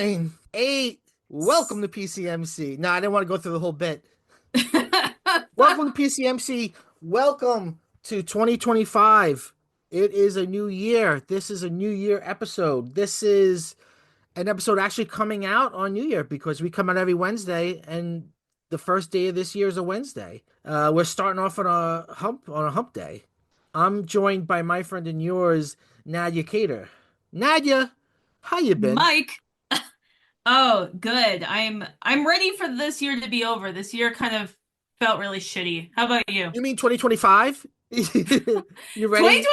nine, eight. Welcome to PCMC. No, I didn't want to go through the whole bit. Welcome to PCMC. Welcome to 2025. It is a new year. This is a new year episode. This is an episode actually coming out on New Year because we come out every Wednesday, and the first day of this year is a Wednesday. We're starting off on a hump day. I'm joined by my friend and yours, Nadia Kader. Nadia, how you been? Mike. Oh, good. I'm ready for this year to be over. This year kind of felt really shitty. How about you? You mean 2025? You ready? 2020.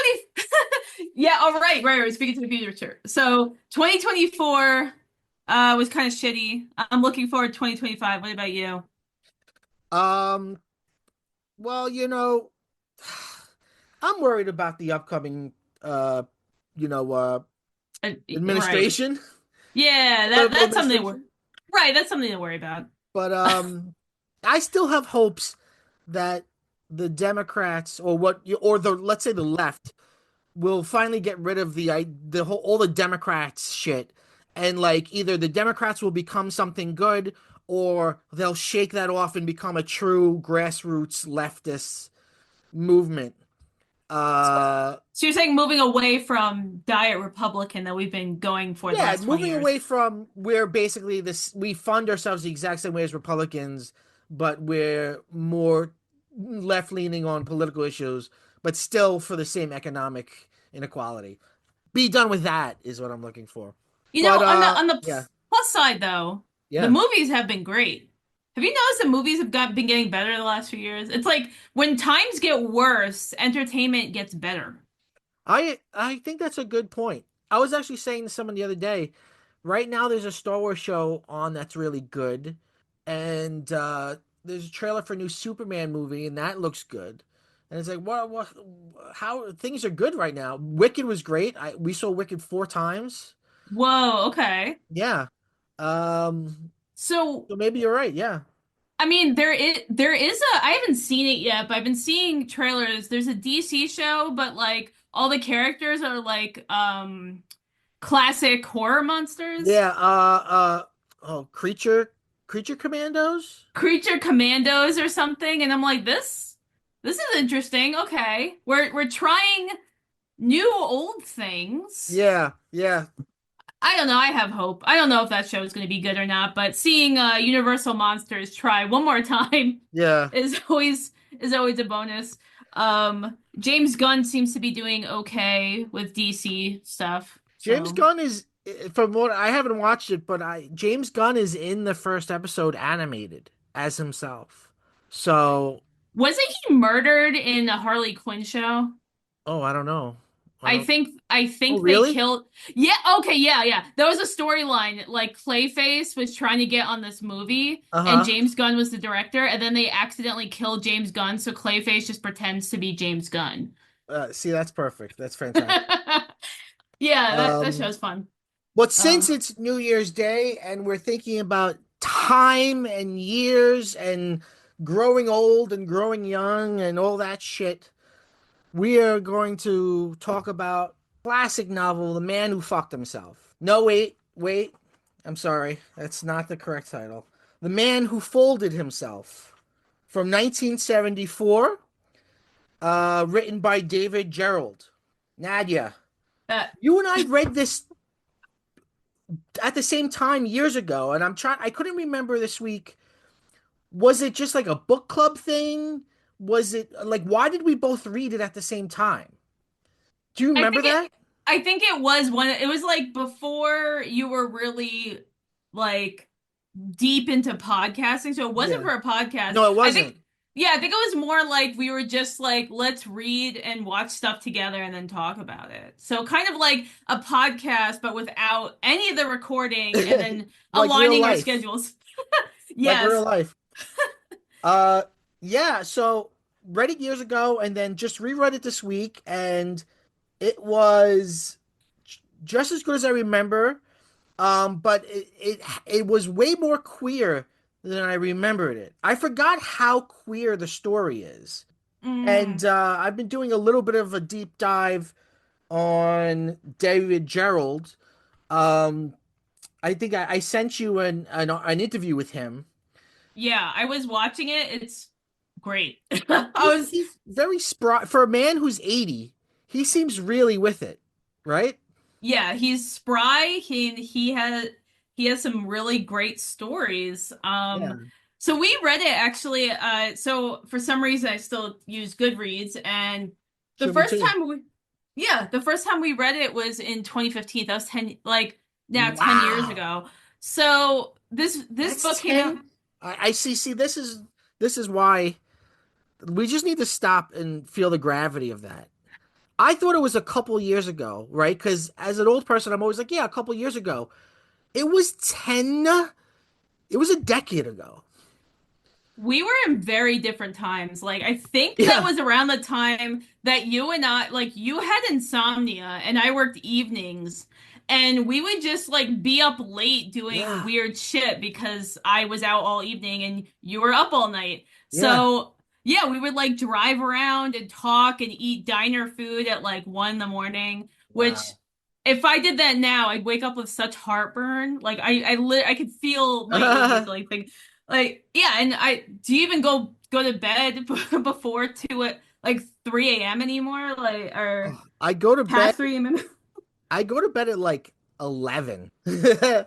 Yeah, all right, right. Speaking to the future. So 2024 was kind of shitty. I'm looking forward to 2025. What about you? Um, well, I'm worried about the upcoming uh, you know, uh Right. administration, Yeah, political that's something to worry. administration. Right, that's something to worry about. But I still have hopes that the Democrats or the let's say the left will finally get rid of the whole all the Democrats shit, and like either the Democrats will become something good or they'll shake that off and become a true grassroots leftist movement. So, Uh so you're saying moving away from diet Republican that we've been going for the yeah, last 20 moving years. away from where basically this we fund ourselves the exact same way as Republicans, but we're more left leaning on political issues, but still for the same economic inequality. Be done with that is what I'm looking for. You know, But on the yeah, plus side though, the yeah. movies have been great. Have you noticed that movies have been getting better the last few years? It's like when times get worse, entertainment gets better. I think that's a good point. I was actually saying to someone the other day, right now there's a Star Wars show on that's really good, and there's a trailer for a new Superman movie, and that looks good. And it's like, how things are good right now. Wicked was great. We saw Wicked 4 times. Whoa, okay. Yeah. Um, So, so maybe you're right. Yeah. I mean, there is a I haven't seen it yet, but I've been seeing trailers. There's a DC show, but like all the characters are like classic horror monsters. Yeah. Oh, Creature Commandos. Creature Commandos or something, and I'm like, this is interesting. Okay. We're trying new old things. Yeah. Yeah. I don't know. I have hope. I don't know if that show is going to be good or not, but seeing Universal Monsters try one more time Yeah. is always a bonus. James Gunn seems to be doing okay with DC stuff. James So, Gunn is, from what I haven't watched it, but I James Gunn is in the first episode animated as himself. So, wasn't he murdered in a Harley Quinn show? oh, I don't know. I I don't. think I Oh, think they really? killed. Yeah, okay, yeah, yeah. There was a storyline like Clayface was trying to get on this movie and Uh-huh. James Gunn was the director and then they accidentally killed James Gunn so Clayface just pretends to be James Gunn. See, that's perfect. That's fantastic. Yeah, that Um, show's fun. but since Um, it's New Year's Day and we're thinking about time and years and growing old and growing young and all that shit, we are going to talk about classic novel, The Man Who Fucked Himself. No, wait. I'm sorry. That's not the correct title. The Man Who Folded Himself from 1974, written by David Gerald. Nadia, uh, you and I read this at the same time years ago, and I couldn't remember this week. Was it just like a book club thing? Was it like, why did we both read it at the same time? Do you I remember think it that? I think it was one it was like before you were really like deep into podcasting, so it wasn't Yeah. for a podcast. No, it I think, wasn't. yeah, I think it was more like we were just like, let's read and watch stuff together and then talk about it. So kind of like a podcast, but without any of the recording and then Like real aligning our life. schedules. Like real Yes. life. Uh yeah, so read it years ago and then just reread it this week, and it was just as good as I remember. But it was way more queer than I remembered it. I forgot how queer the story is. And Mm. I've been doing a little bit of a deep dive on David Gerald. Um, I think I sent you an interview with him. Yeah, I was watching it. It's great. I was He's very spry for a man who's 80. He seems really with it, right? Yeah, he's spry. He has some really great stories. Yeah. So we read it actually. So for some reason I still use Goodreads, and the Sure, me first too. time we, yeah, the first time we read it was in 2015. That was 10, like now 10 years Wow. ago. So this That's book came out. 10. I see. See, this is why we just need to stop and feel the gravity of that. I thought it was a couple years ago, right? Because as an old person, I'm always like, yeah, a couple years ago. It was 10. It was a decade ago. We were in very different times. Like, I think that Yeah. was around the time that you and I, like, you had insomnia and I worked evenings. And we would just, like, be up late doing Yeah. weird shit because I was out all evening and you were up all night. Yeah. So, yeah, we would, like, drive around and talk and eat diner food at, like, 1 in the morning, which. Wow. If I did that now, I'd wake up with such heartburn. Like I could feel my age. Like yeah, and I do you even go to bed before 2 at like 3 a.m. anymore? Like or I go to bed. past 3 a.m. I go to bed at like 11.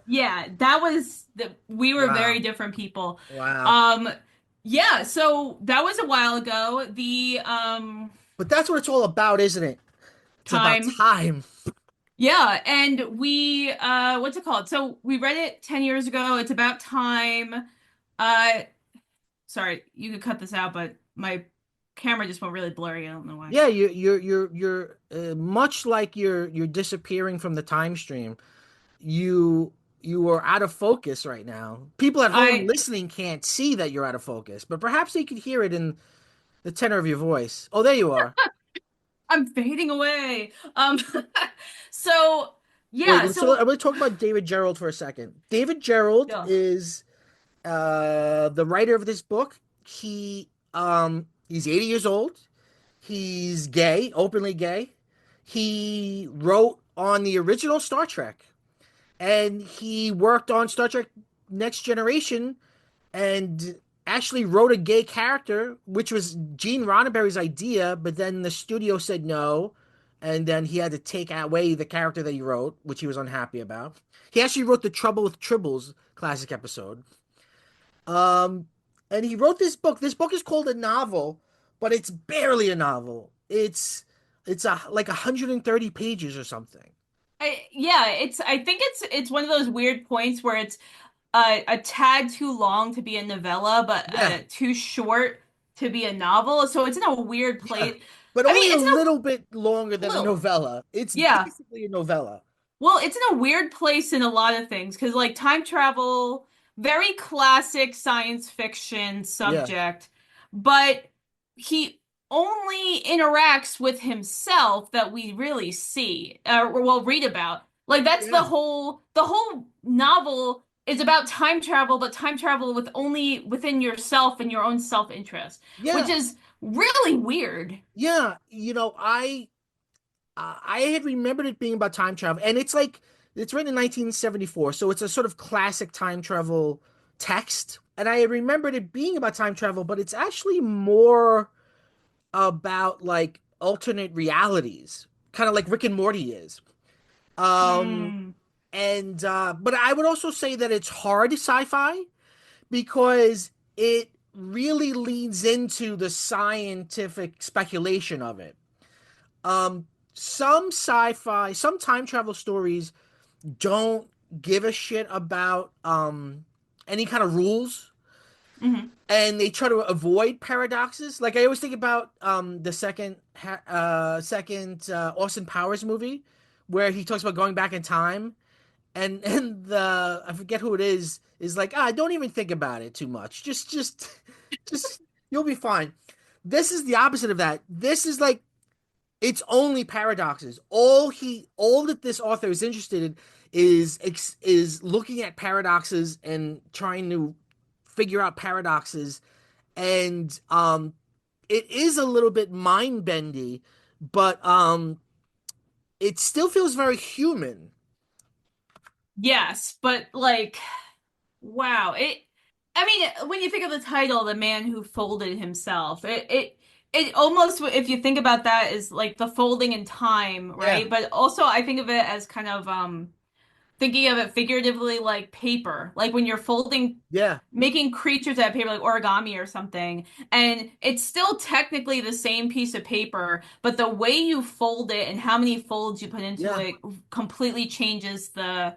Yeah, that was we were very Wow. different people. Wow. Um yeah, so that was a while ago. The But that's what it's all about, isn't it? It's about time. time. Yeah, and we what's it called? So we read it 10 years ago. It's about time. Uh sorry, you could cut this out, but my camera just went really blurry. I don't know why. Yeah, you're much like you're disappearing from the time stream. You you are out of focus right now. People at home I listening can't see that you're out of focus, but perhaps they could hear it in the tenor of your voice. Oh, there you are. I'm fading away. So Wait, yeah, so I'm so going to talk about David Gerrold for a second. David Gerrold yeah. is the writer of this book. He's 80 years old. He's gay, openly gay. He wrote on the original Star Trek, and he worked on Star Trek Next Generation, and actually wrote a gay character, which was Gene Roddenberry's idea, but then the studio said no, and then he had to take away the character that he wrote, which he was unhappy about. He actually wrote the Trouble with Tribbles classic episode. Um, and he wrote this book. This book is called a novel, but it's barely a novel. It's like 130 pages or something. Yeah, I think it's one of those weird points where it's a tad too long to be a novella, but Yeah, too short to be a novel. So it's in a weird yeah, place. but I mean, only a it's in little bit longer a than a little. novella. It's Yeah. basically a novella. Well, it's in a weird place in a lot of things because, like, time travel, very classic science fiction Yeah, subject, but he only interacts with himself that we really see, or well, read about. Like, that's yeah, the whole novel is about time travel, but time travel with only within yourself and your own self-interest, which yeah, is really weird. yeah. I had remembered it being about time travel, and it's like it's written in 1974, so it's a sort of classic time travel text. And I had remembered it being about time travel, but it's actually more about like alternate realities, kind of like Rick and Morty is. Um, Hmm. and but I would also say that it's hard sci-fi because it really leans into the scientific speculation of it. Um, some sci-fi, some time travel stories don't give a shit about any kind of rules, Hmm. and they try to avoid paradoxes. Like I always think about the second Austin Powers movie where he talks about going back in time, and the I forget who it is like, don't even think about it too much. Just you'll be fine. This is the opposite of that. This is like it's only paradoxes. All that this author is interested in is looking at paradoxes and trying to figure out paradoxes. And it is a little bit mind bendy, but it still feels very human. yes, but like, wow. I mean, when you think of the title, The Man Who Folded Himself, it almost, if you think about that, is like the folding in time, Yeah, right? But also I think of it as kind of thinking of it figuratively like paper, like when you're folding, yeah, making creatures out of paper, like origami or something, and it's still technically the same piece of paper, but the way you fold it and how many folds you put into yeah. it completely changes the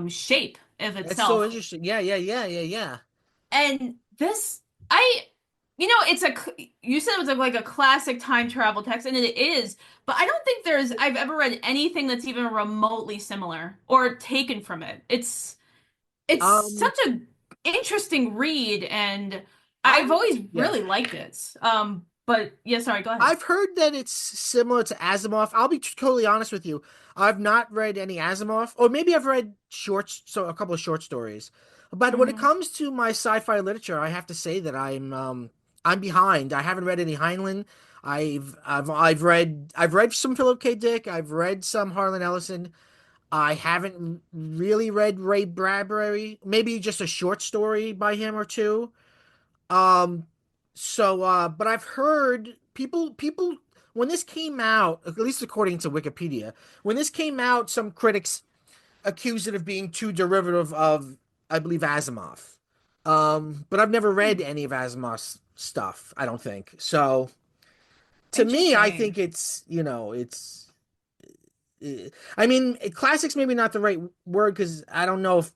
shape of That's so itself. interesting. Yeah, yeah, yeah, yeah, yeah. And this, I, it's you said it was like a classic time travel text, and it is, but I don't think I've ever read anything that's even remotely similar or taken from it. It's Um, such a interesting read, and I I've always yeah. really liked it. But yeah, sorry, go ahead. I've heard that it's similar to Asimov. I'll be totally honest with you. I've not read any Asimov, or maybe I've read shorts, so a couple of short stories. But when it Hmm. comes to my sci-fi literature, I have to say that I'm behind. I haven't read any Heinlein. I've read some Philip K. Dick. I've read some Harlan Ellison. I haven't really read Ray Bradbury. Maybe just a short story by him or two. Um, but I've heard people when this came out, at least according to Wikipedia, when this came out, some critics accused it of being too derivative of, I believe, Asimov. But I've never read any of Asimov's stuff, I don't think. So to me, I Interesting. think I mean, classics maybe not the right word because I don't know if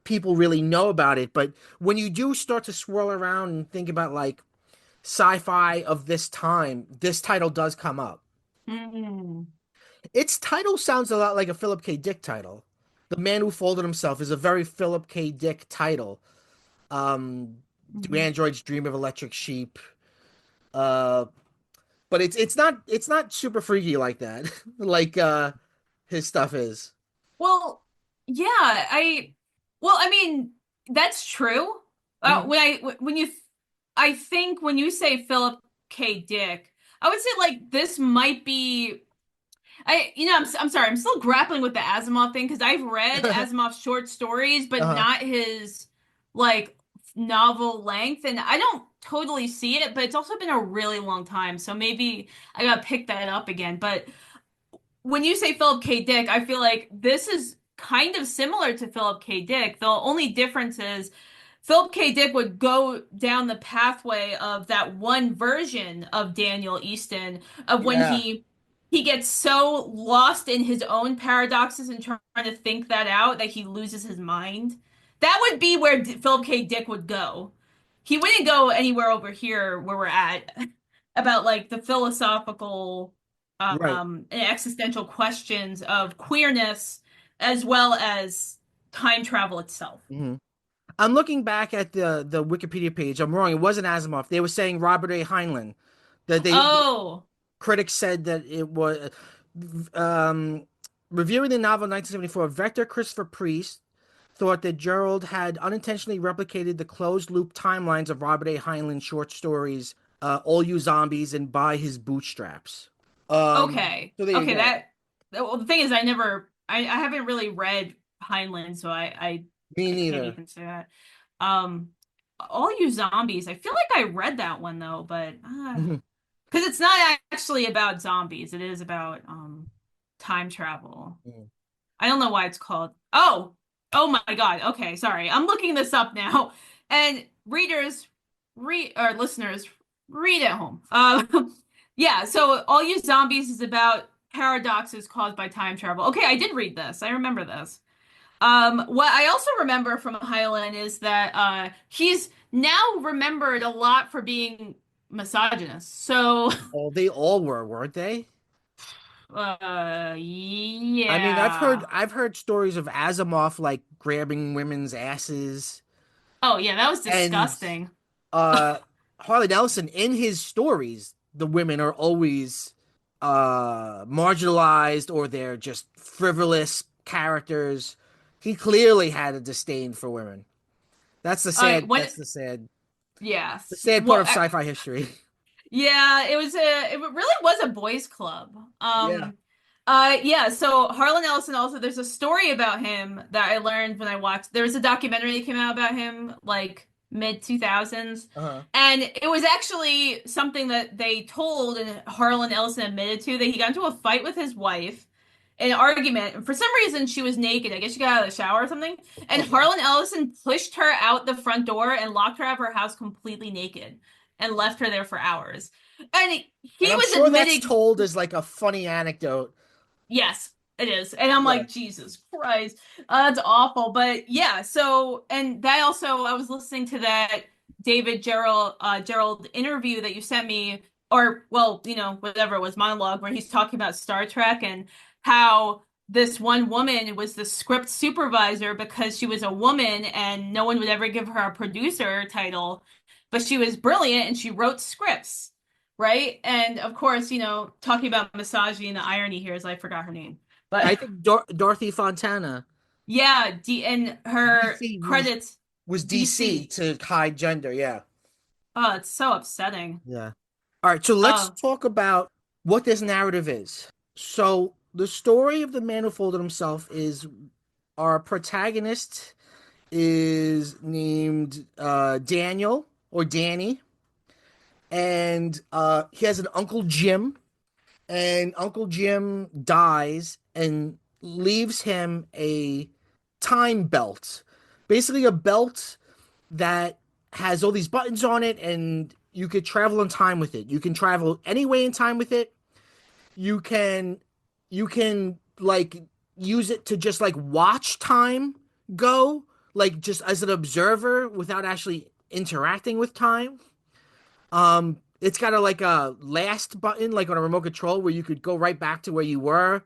people really know about it, but when you do start to swirl around and think about like sci-fi of this time, this title does come up. Mm-hmm. Its title sounds a lot like a Philip K. Dick title. The Man Who Folded Himself is a very Philip K. Dick title. Do androids dream of electric sheep? Uh, but it's not super freaky like that, like his stuff is. Well, yeah, I mean, that's true. Mhm. I think when you say Philip K. Dick, I would say like this might be, I'm sorry, I'm still grappling with the Asimov thing because I've read Asimov's short stories, but Uh-huh. not his like novel length, and I don't totally see it, but it's also been a really long time, so maybe I gotta pick that up again. But when you say Philip K. Dick, I feel like this is kind of similar to Philip K. Dick. The only difference is Philip K. Dick would go down the pathway of that one version of Daniel Easton of when Yeah. he gets so lost in his own paradoxes and trying to think that out that he loses his mind. That would be where Philip K. Dick would go. He wouldn't go anywhere over here where we're at about like the philosophical Right. and existential questions of queerness as well as time travel itself. Mhm. I'm looking back at the Wikipedia page. I'm wrong. It wasn't Asimov. They were saying Robert A. Heinlein. That the Oh, critics said that it was um, reviewing the novel in 1974. Vector Christopher Priest thought that Gerald had unintentionally replicated the closed loop timelines of Robert A. Heinlein's short stories, "All You Zombies" and "By His Bootstraps." okay. So there you Okay, go. well, the thing is I haven't really read Heinlein, so Me I can't neither. even say that. Um All You Zombies. I feel like I read that one though, but because it's not actually about zombies. It is about time travel. I don't know why it's called. Oh my God. Okay, sorry. I'm looking this up now. And readers, read or listeners, read at home. Yeah. So All You Zombies is about paradoxes caused by time travel. Okay, I did read this. I remember this. What I also remember from Hyland is that he's now remembered a lot for being misogynist. So, Oh, they all were, weren't they? I mean, I've heard yeah. I've heard stories of Asimov like grabbing women's asses Oh yeah, that was and disgusting. uh Harley Nelson in his stories, the women are always marginalized or they're just frivolous characters. He clearly had a disdain for women. That's the I sad when that's the yes. sad part Well, of sci-fi history. yeah, it really was a boys' club. Yeah. Yeah, so Harlan Ellison also, there's a story about him that I learned when I watched. There was a documentary that came out about him like mid 2000s. Uh-huh. And it was actually something that they told and Harlan Ellison admitted to that he got into a fight with his wife, an argument. And for some reason she was naked. I guess she got out of the shower or something. And Okay. Harlan Ellison pushed her out the front door and locked her out of her house completely naked and left her there for hours. And And he I'm was sure that's admitting. told as like a funny anecdote. Yes, it is. And I'm Yeah. like, Jesus Christ, that's awful. But yeah, so, and that also, I was listening to that David Gerald interview that you sent me, or, well, whatever it was, monologue, where he's talking about Star Trek and how this one woman was the script supervisor because she was a woman and no one would ever give her a producer title, but she was brilliant and she wrote scripts, right? And of course, talking about misogyny and the irony here is I forgot her name. But I think Dorothy Fontana, yeah, and her DC credits was DC DC. to hide gender. Yeah. Oh, it's so upsetting. Yeah. All right, so let's Oh, talk about what this narrative is. So the story of the man who folded himself is our protagonist is named Daniel or Danny, and he has an Uncle Jim, and Uncle Jim dies and leaves him a time belt, basically a belt that has all these buttons on it, and you could travel in time with it. You can travel any way in time with it. You can like use it to just like watch time go, like just as an observer without actually interacting with time. It's got a like a last button like on a remote control where you could go right back to where you were.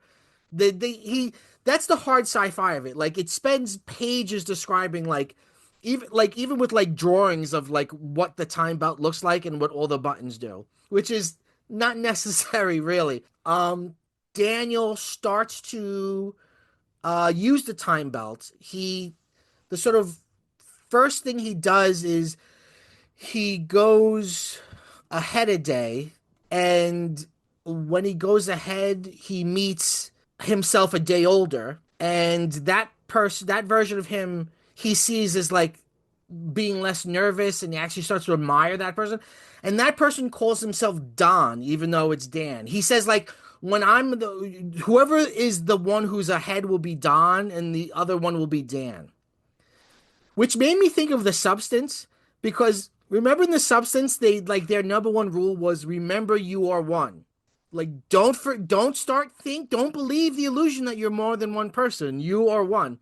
The he That's the hard sci-fi of it. Like it spends pages describing even with like drawings of like what the time belt looks like and what all the buttons do, which is not necessary really. Daniel starts to use the time belt. The sort of first thing he does is he goes ahead a day, and when he goes ahead, he meets himself a day older, and that version of him he sees as like being less nervous, and he actually starts to admire that person. And that person calls himself Don, even though it's Dan. He says like, when I'm the whoever is the one who's ahead will be Don, and the other one will be Dan, which made me think of The Substance, because remember in The Substance they like their number one rule was remember you are one. Like don't believe the illusion that you're more than one person. You are one.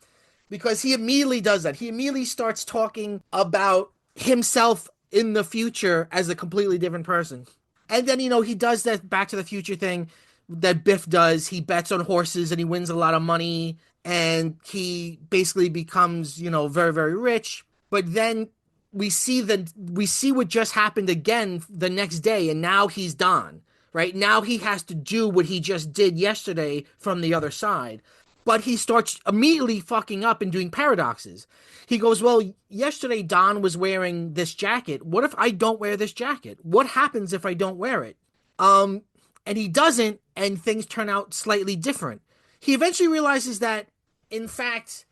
Because he immediately does that. He immediately starts talking about himself in the future as a completely different person. And then he does that Back to the Future thing that Biff does. He bets on horses and he wins a lot of money, and he basically becomes, very, very rich. But then we see what just happened again the next day, and now he's Don. Right? Now he has to do what he just did yesterday from the other side. But he starts immediately fucking up and doing paradoxes. He goes, well, yesterday Don was wearing this jacket. What if I don't wear this jacket? What happens if I don't wear it? Um, and he doesn't, and things turn out slightly different. He eventually realizes that, in fact,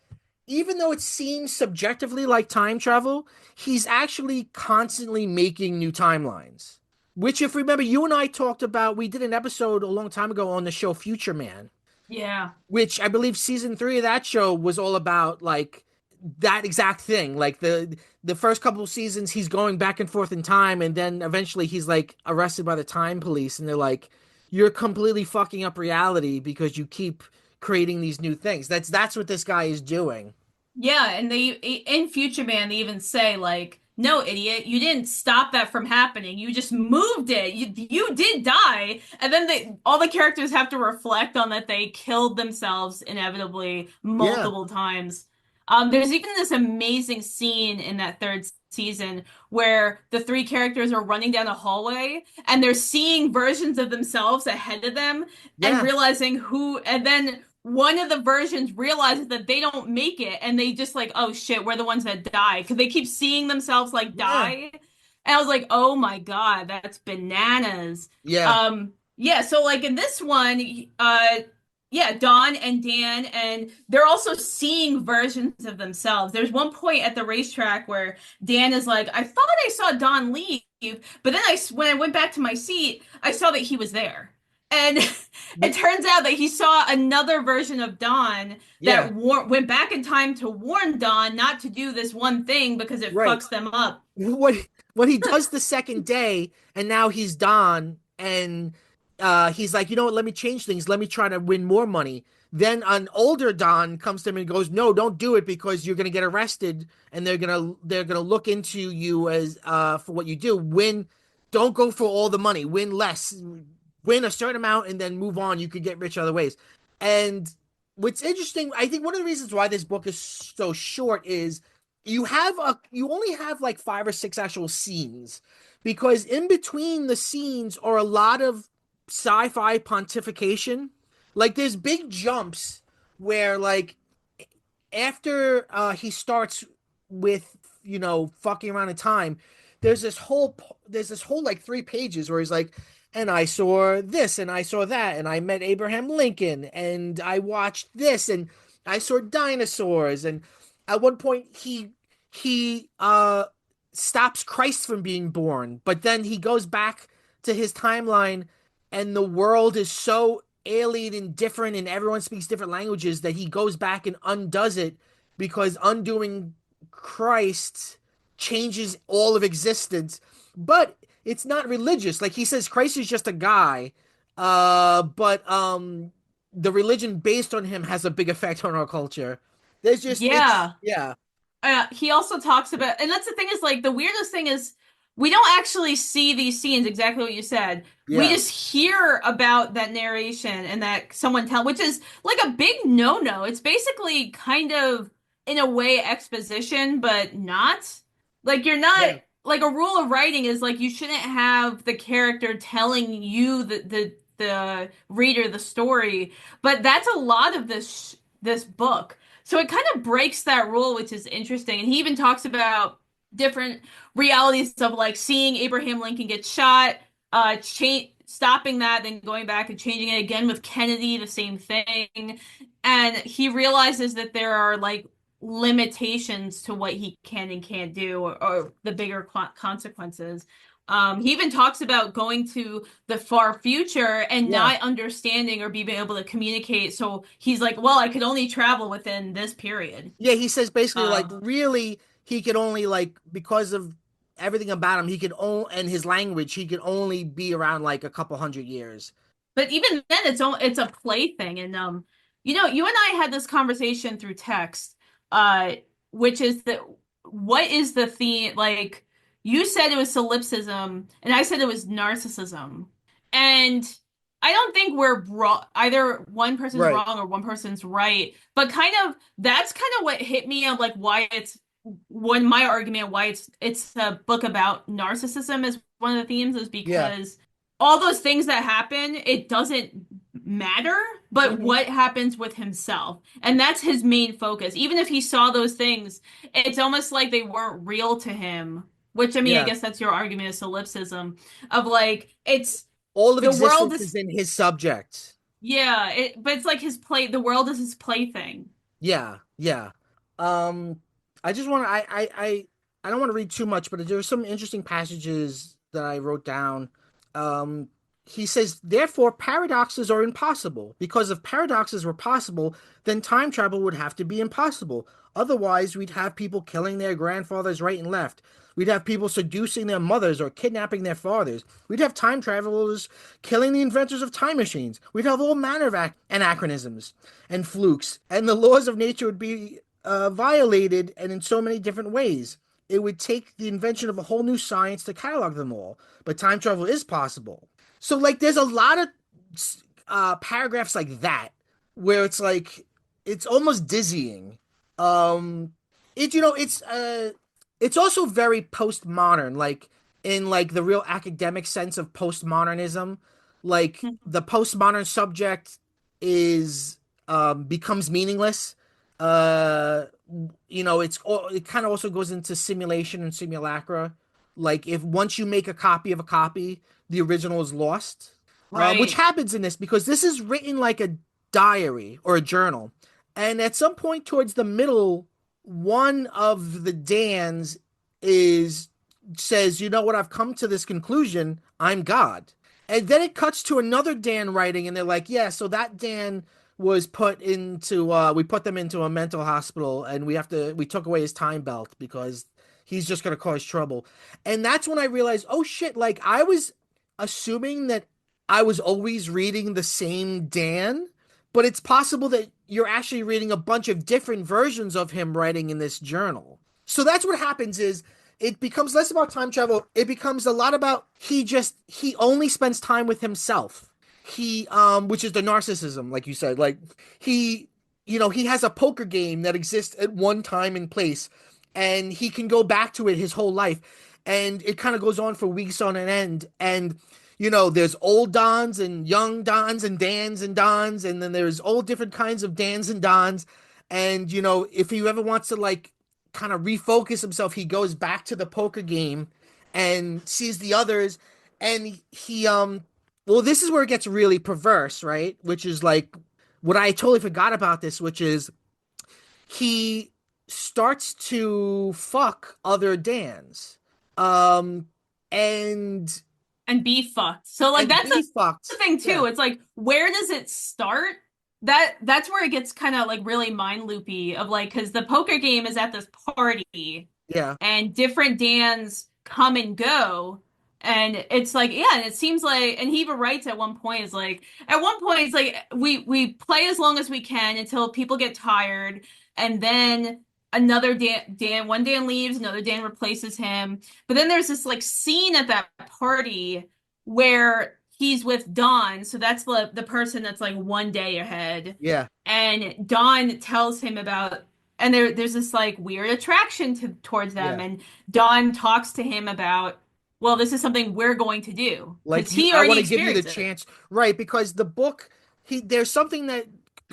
even though it seems subjectively like time travel, he's actually constantly making new timelines. Which, if you remember, you and I talked about, we did an episode a long time ago on the show Future Man, yeah. which I believe season 3 of that show was all about like that exact thing. Like the first couple of seasons, he's going back and forth in time, and then eventually he's like arrested by the time police, and they're like, "You're completely fucking up reality because you keep creating these new things." That's what this guy is doing. Yeah, and they in Future Man they even say like, "No, idiot, you didn't stop that from happening. You just moved it. You did die." And then all the characters have to reflect on that they killed themselves inevitably Yeah, multiple times. There's even this amazing scene in that third season where the three characters are running down a hallway and they're seeing versions of themselves ahead of them and yeah, realizing and then one of the versions realizes that they don't make it and they just like, oh shit, we're the ones that die because they keep seeing themselves like yeah, die. And I was like, oh my God, that's bananas. yeah. Yeah, so like in this one, Yeah, Dawn and Dan, and they're also seeing versions of themselves. There's one point at the racetrack where Dan is like, I thought I saw Dawn leave, but then when I went back to my seat, I saw that he was there. And it But turns out that he saw another version of Dawn yeah, that went back in time to warn Dawn not to do this one thing because it right. fucks them up. what what he does the second day, and now he's Don, and he's like, you know what, let me change things, let me try to win more money. Then an older Don comes to him and goes, no, don't do it because you're gonna get arrested, and they're gonna look into you as for what you do. Win, don't go for all the money, win less, win a certain amount and then move on, you could get rich other ways. And what's interesting, I think one of the reasons why this book is so short is you only have like 5 or 6 actual scenes, because in between the scenes are a lot of sci-fi pontification. Like there's big jumps where like after he starts with fucking around in time, there's this whole like 3 pages where he's like, and I saw this and I saw that and I met Abraham Lincoln and I watched this and I saw dinosaurs. And at one point he stops Christ from being born, but then he goes back to his timeline and the world is so alien and different and everyone speaks different languages that he goes back and undoes it, because undoing Christ changes all of existence. But it's not religious. Like he says Christ is just a guy, but the religion based on him has a big effect on our culture. There's just it's Yeah. yeah, He also talks about, and that's the thing is like the weirdest thing is we don't actually see these scenes exactly what you said. We yeah, just hear about that narration and that someone tell, which is like a big no-no. It's basically kind of in a way exposition, but not. Like you're not yeah, like a rule of writing is like you shouldn't have the character telling you the reader the story, but that's a lot of this book. So it kind of breaks that rule, which is interesting. And he even talks about different realities of like seeing Abraham Lincoln get shot, stopping that, then going back and changing it again with Kennedy, the same thing. And he realizes that there are like limitations to what he can and can't do, or the bigger consequences. He even talks about going to the far future and yeah. not understanding or being able to communicate. So he's like, well, I could only travel within this period. Yeah, he says basically like Uh, really he could only like because of everything about him, he could only and his language, he could only be around like a couple hundred years. but even then, it's a play thing. And you and I had this conversation through text, uh, which is that what is the theme? Like you said it was solipsism, and I said it was narcissism, and I don't think we're wrong. Either one person's Right. wrong or one person's right, but kind of that's kind of what hit me of like why it's one my argument why it's a book about narcissism is one of the themes is Yeah. because all those things that happen, it doesn't matter, but Hmm. what happens with himself. And that's his main focus. Even if he saw those things, it's almost like they weren't real to him, which I mean, I Yeah. guess that's your argument of solipsism of like, it's All of the world existence is is, in his subject. yeah, but it's like the world is his plaything. Yeah, yeah. Um, I just want to. I don't want to read too much, but there are some interesting passages that I wrote down. Um, he says, therefore, paradoxes are impossible. Because if paradoxes were possible, then time travel would have to be impossible. Otherwise, we'd have people killing their grandfathers right and left. We'd have people seducing their mothers or kidnapping their fathers. We'd have time travelers killing the inventors of time machines. We'd have all manner of anachronisms and flukes, and the laws of nature would be violated, and in so many different ways. It would take the invention of a whole new science to catalog them all. But time travel is possible. So, like, there's a lot of paragraphs like that where it's like it's almost dizzying. Um, it's also very postmodern, like in like the real academic sense of postmodernism. Like the postmodern subject is becomes meaningless. Uh, it kind of also goes into simulation and simulacra. Like if once you make a copy of a copy, the original is lost. Which Right. happens in this because this is written like a diary or a journal. And at some point towards the middle, one of the Dans is says, "You know what? I've come to this conclusion. I'm God." And then it cuts to another Dan writing, and they're like, "Yeah, so that Dan was put into we put them into a mental hospital, and we took away his time belt because he's just gonna cause trouble." And that's when I realized, oh shit, like I was assuming that I was always reading the same Dan, but it's possible that you're actually reading a bunch of different versions of him writing in this journal. So that's what happens is it becomes less about time travel. It becomes a lot about he only spends time with himself. Which is the narcissism, like you said. Like he he has a poker game that exists at one time and place, and he can go back to it his whole life. And it kind of goes on for weeks on an end. And there's old Dons and young Dons and Dans and Dons, and then there's all different kinds of Dans and Dons. And if he ever wants to like kind of refocus himself, he goes back to the poker game and sees the others. And well, this is where it gets really perverse, right? Which is like what I totally forgot about this, which is he starts to fuck other Dans. Um, and And be fucked. So like and that's be the fucked. thing Yeah, too. It's like where does it start? That's where it gets kind of like really mind loopy of like because the poker game is at this party yeah, and different Dans come and go. And it's like, yeah, and it seems like, and he even writes at one point, is like, at one point, it's like, we play as long as we can until people get tired. And then another one Dan leaves, another Dan replaces him. But then there's this like scene at that party where he's with Dawn. So that's the person that's like one day ahead. yeah, And Dawn tells him about and there's this like weird attraction towards them yeah. and Dawn talks to him about well this is something we're going to do Like because he I already want to give you the experienced it. chance, right? Because the book, there's something that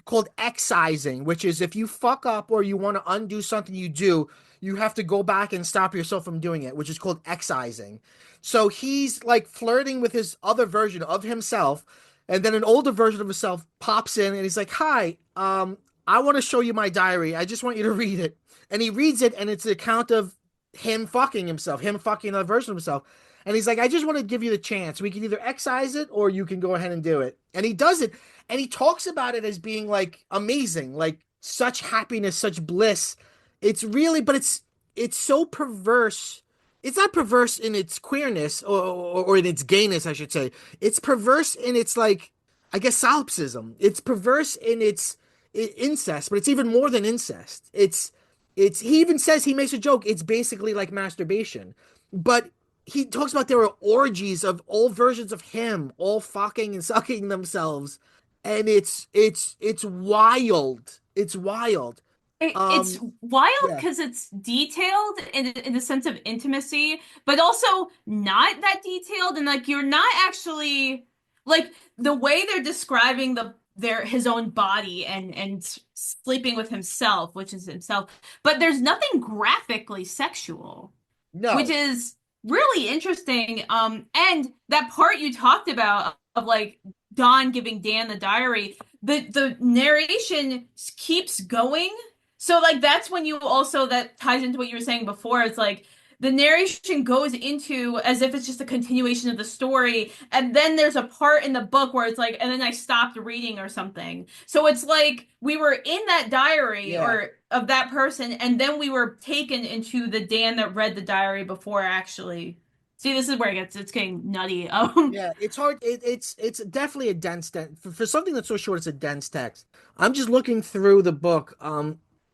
called excising, which is if you fuck up or you want to undo something you do, you have to go back and stop yourself from doing it, which is called excising. So he's like flirting with his other version of himself, and then an older version of himself pops in and he's like, "Hi, I want to show you my diary. I just want you to read it." And he reads it, and it's an account of him fucking himself, him fucking another version of himself. And he's like, "I just want to give you the chance. We can either excise it or you can go ahead and do it." And he does it. And he talks about it as being like amazing, like such happiness, such bliss. It's really, but it's so perverse. It's not perverse in its queerness or in its gayness, I should say. It's perverse in its like, I guess, solipsism. It's perverse in its incest, but it's even more than incest. It's he even says, he makes a joke, it's basically like masturbation. But he talks about there are orgies of all versions of him all fucking and sucking themselves, and it's wild. It's wild. It's um wild yeah, because it's detailed in the sense of intimacy, but also not that detailed. And like you're not actually like the way they're describing his own body and sleeping with himself, which is himself, but there's nothing graphically sexual, which no, is really interesting. And that part you talked about of like Don giving Dan the diary, the narration keeps going. So like that's when you also that ties into what you were saying before. It's like the narration goes into as if it's just a continuation of the story, and then there's a part in the book where it's like, and then I stopped reading or something. So it's like we were in that diary yeah, or of that person, and then we were taken into the Dan that read the diary before actually. See, this is where it's getting nutty. yeah. It's hard. It's definitely a dense text for something that's so short. It's a dense text. I'm just looking through the book.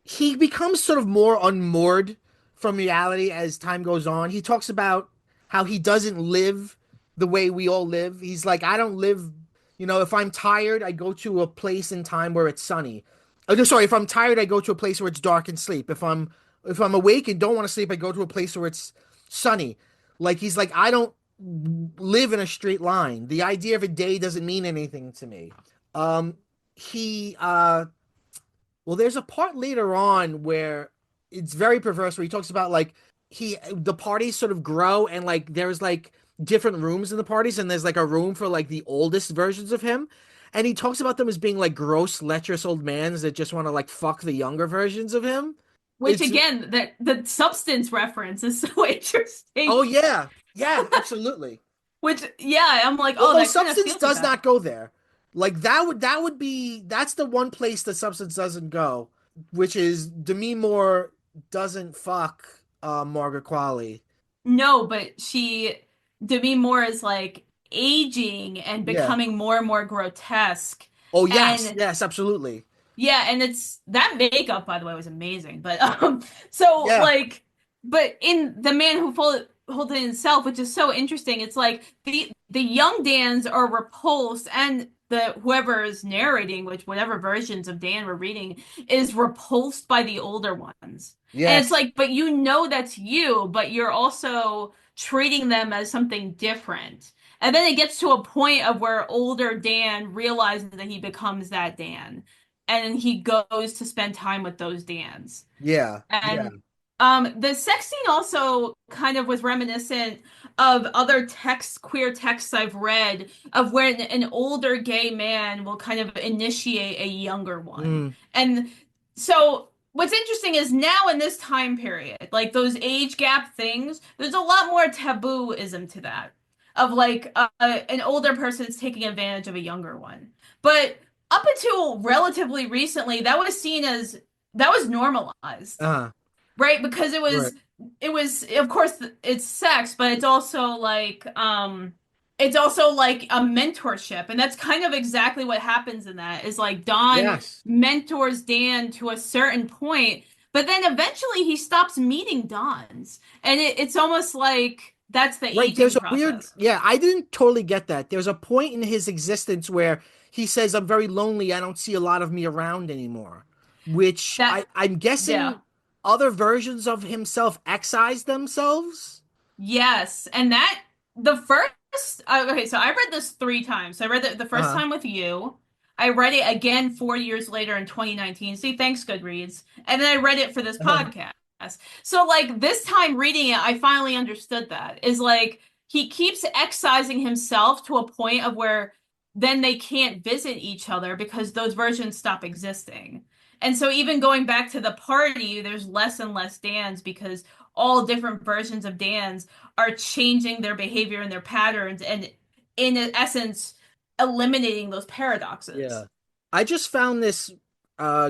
He becomes sort of more unmoored from reality as time goes on. He talks about how he doesn't live the way we all live. He's like, I don't live. If I'm tired, I go to a place in time where it's sunny. Oh, no, sorry. If I'm tired, I go to a place where it's dark and sleep. If I'm awake and don't want to sleep, I go to a place where it's sunny. Like he's like, I don't live in a straight line. The idea of a day doesn't mean anything to me. Um, he well, there's a part later on where it's very perverse where he talks about like the parties sort of grow, and like there's like different rooms in the parties, and there's like a room for like the oldest versions of him. and he talks about them as being like gross, lecherous old mans that just want to like fuck the younger versions of him. Which It's again, that the substance reference is so interesting. oh yeah, yeah, absolutely. Which, yeah, I'm like, oh, Although that kind of substance feels like does that. not go there. Like that would be that's the one place that substance doesn't go, which is Demi Moore doesn't fuck Margaret Qualley. No, but Demi Moore is like aging and Yeah. becoming more and more grotesque. Oh yes, And yes, absolutely. yeah, and it's that makeup, by the way, was amazing. But so Yeah. like, but in The Man Who Folded Himself, which is so interesting, it's like the young Dans are repulsed, and the whoever is narrating, which whatever versions of Dan we're reading, is repulsed by the older ones. And it's Yes. like, but you know that's you, but you're also treating them as something different. And then it gets to a point of where older Dan realizes that he becomes that Dan and he goes to spend time with those Dans. Yeah. Yeah. And the sex scene also kind of was reminiscent of other queer texts I've read, of when an older gay man will kind of initiate a younger one. Mm. And so what's interesting is now in this time period, like those age gap things, there's a lot more tabooism to that, of like an older person's taking advantage of a younger one. But up until relatively recently, that was normalized, Uh-huh. right? Because Right. it was of course it's sex, but it's also like a mentorship, and that's kind of exactly what happens in that is like Don Yes. mentors Dan to a certain point, but then eventually he stops meeting Dons, and it's almost like that's the Right. There's aging a weird, process. yeah, I didn't totally get that. There's a point in his existence where he says, I'm very lonely. I don't see a lot of me around anymore, which That I'm Yeah. guessing other versions of himself excise themselves. Yes, and that the first okay, so I read this three times. So I read it the first Uh-huh. time with you. I read it again 4 years later in 2019. See, thanks, Goodreads. And then I read it for this Uh-huh. podcast. So like this time reading it, I finally understood that. Is like he keeps excising himself to a point of where then they can't visit each other because those versions stop existing. And so even going back to the party, there's less and less Dans because all different versions of Dans are changing their behavior and their patterns and in essence eliminating those Yeah. paradoxes. I just found this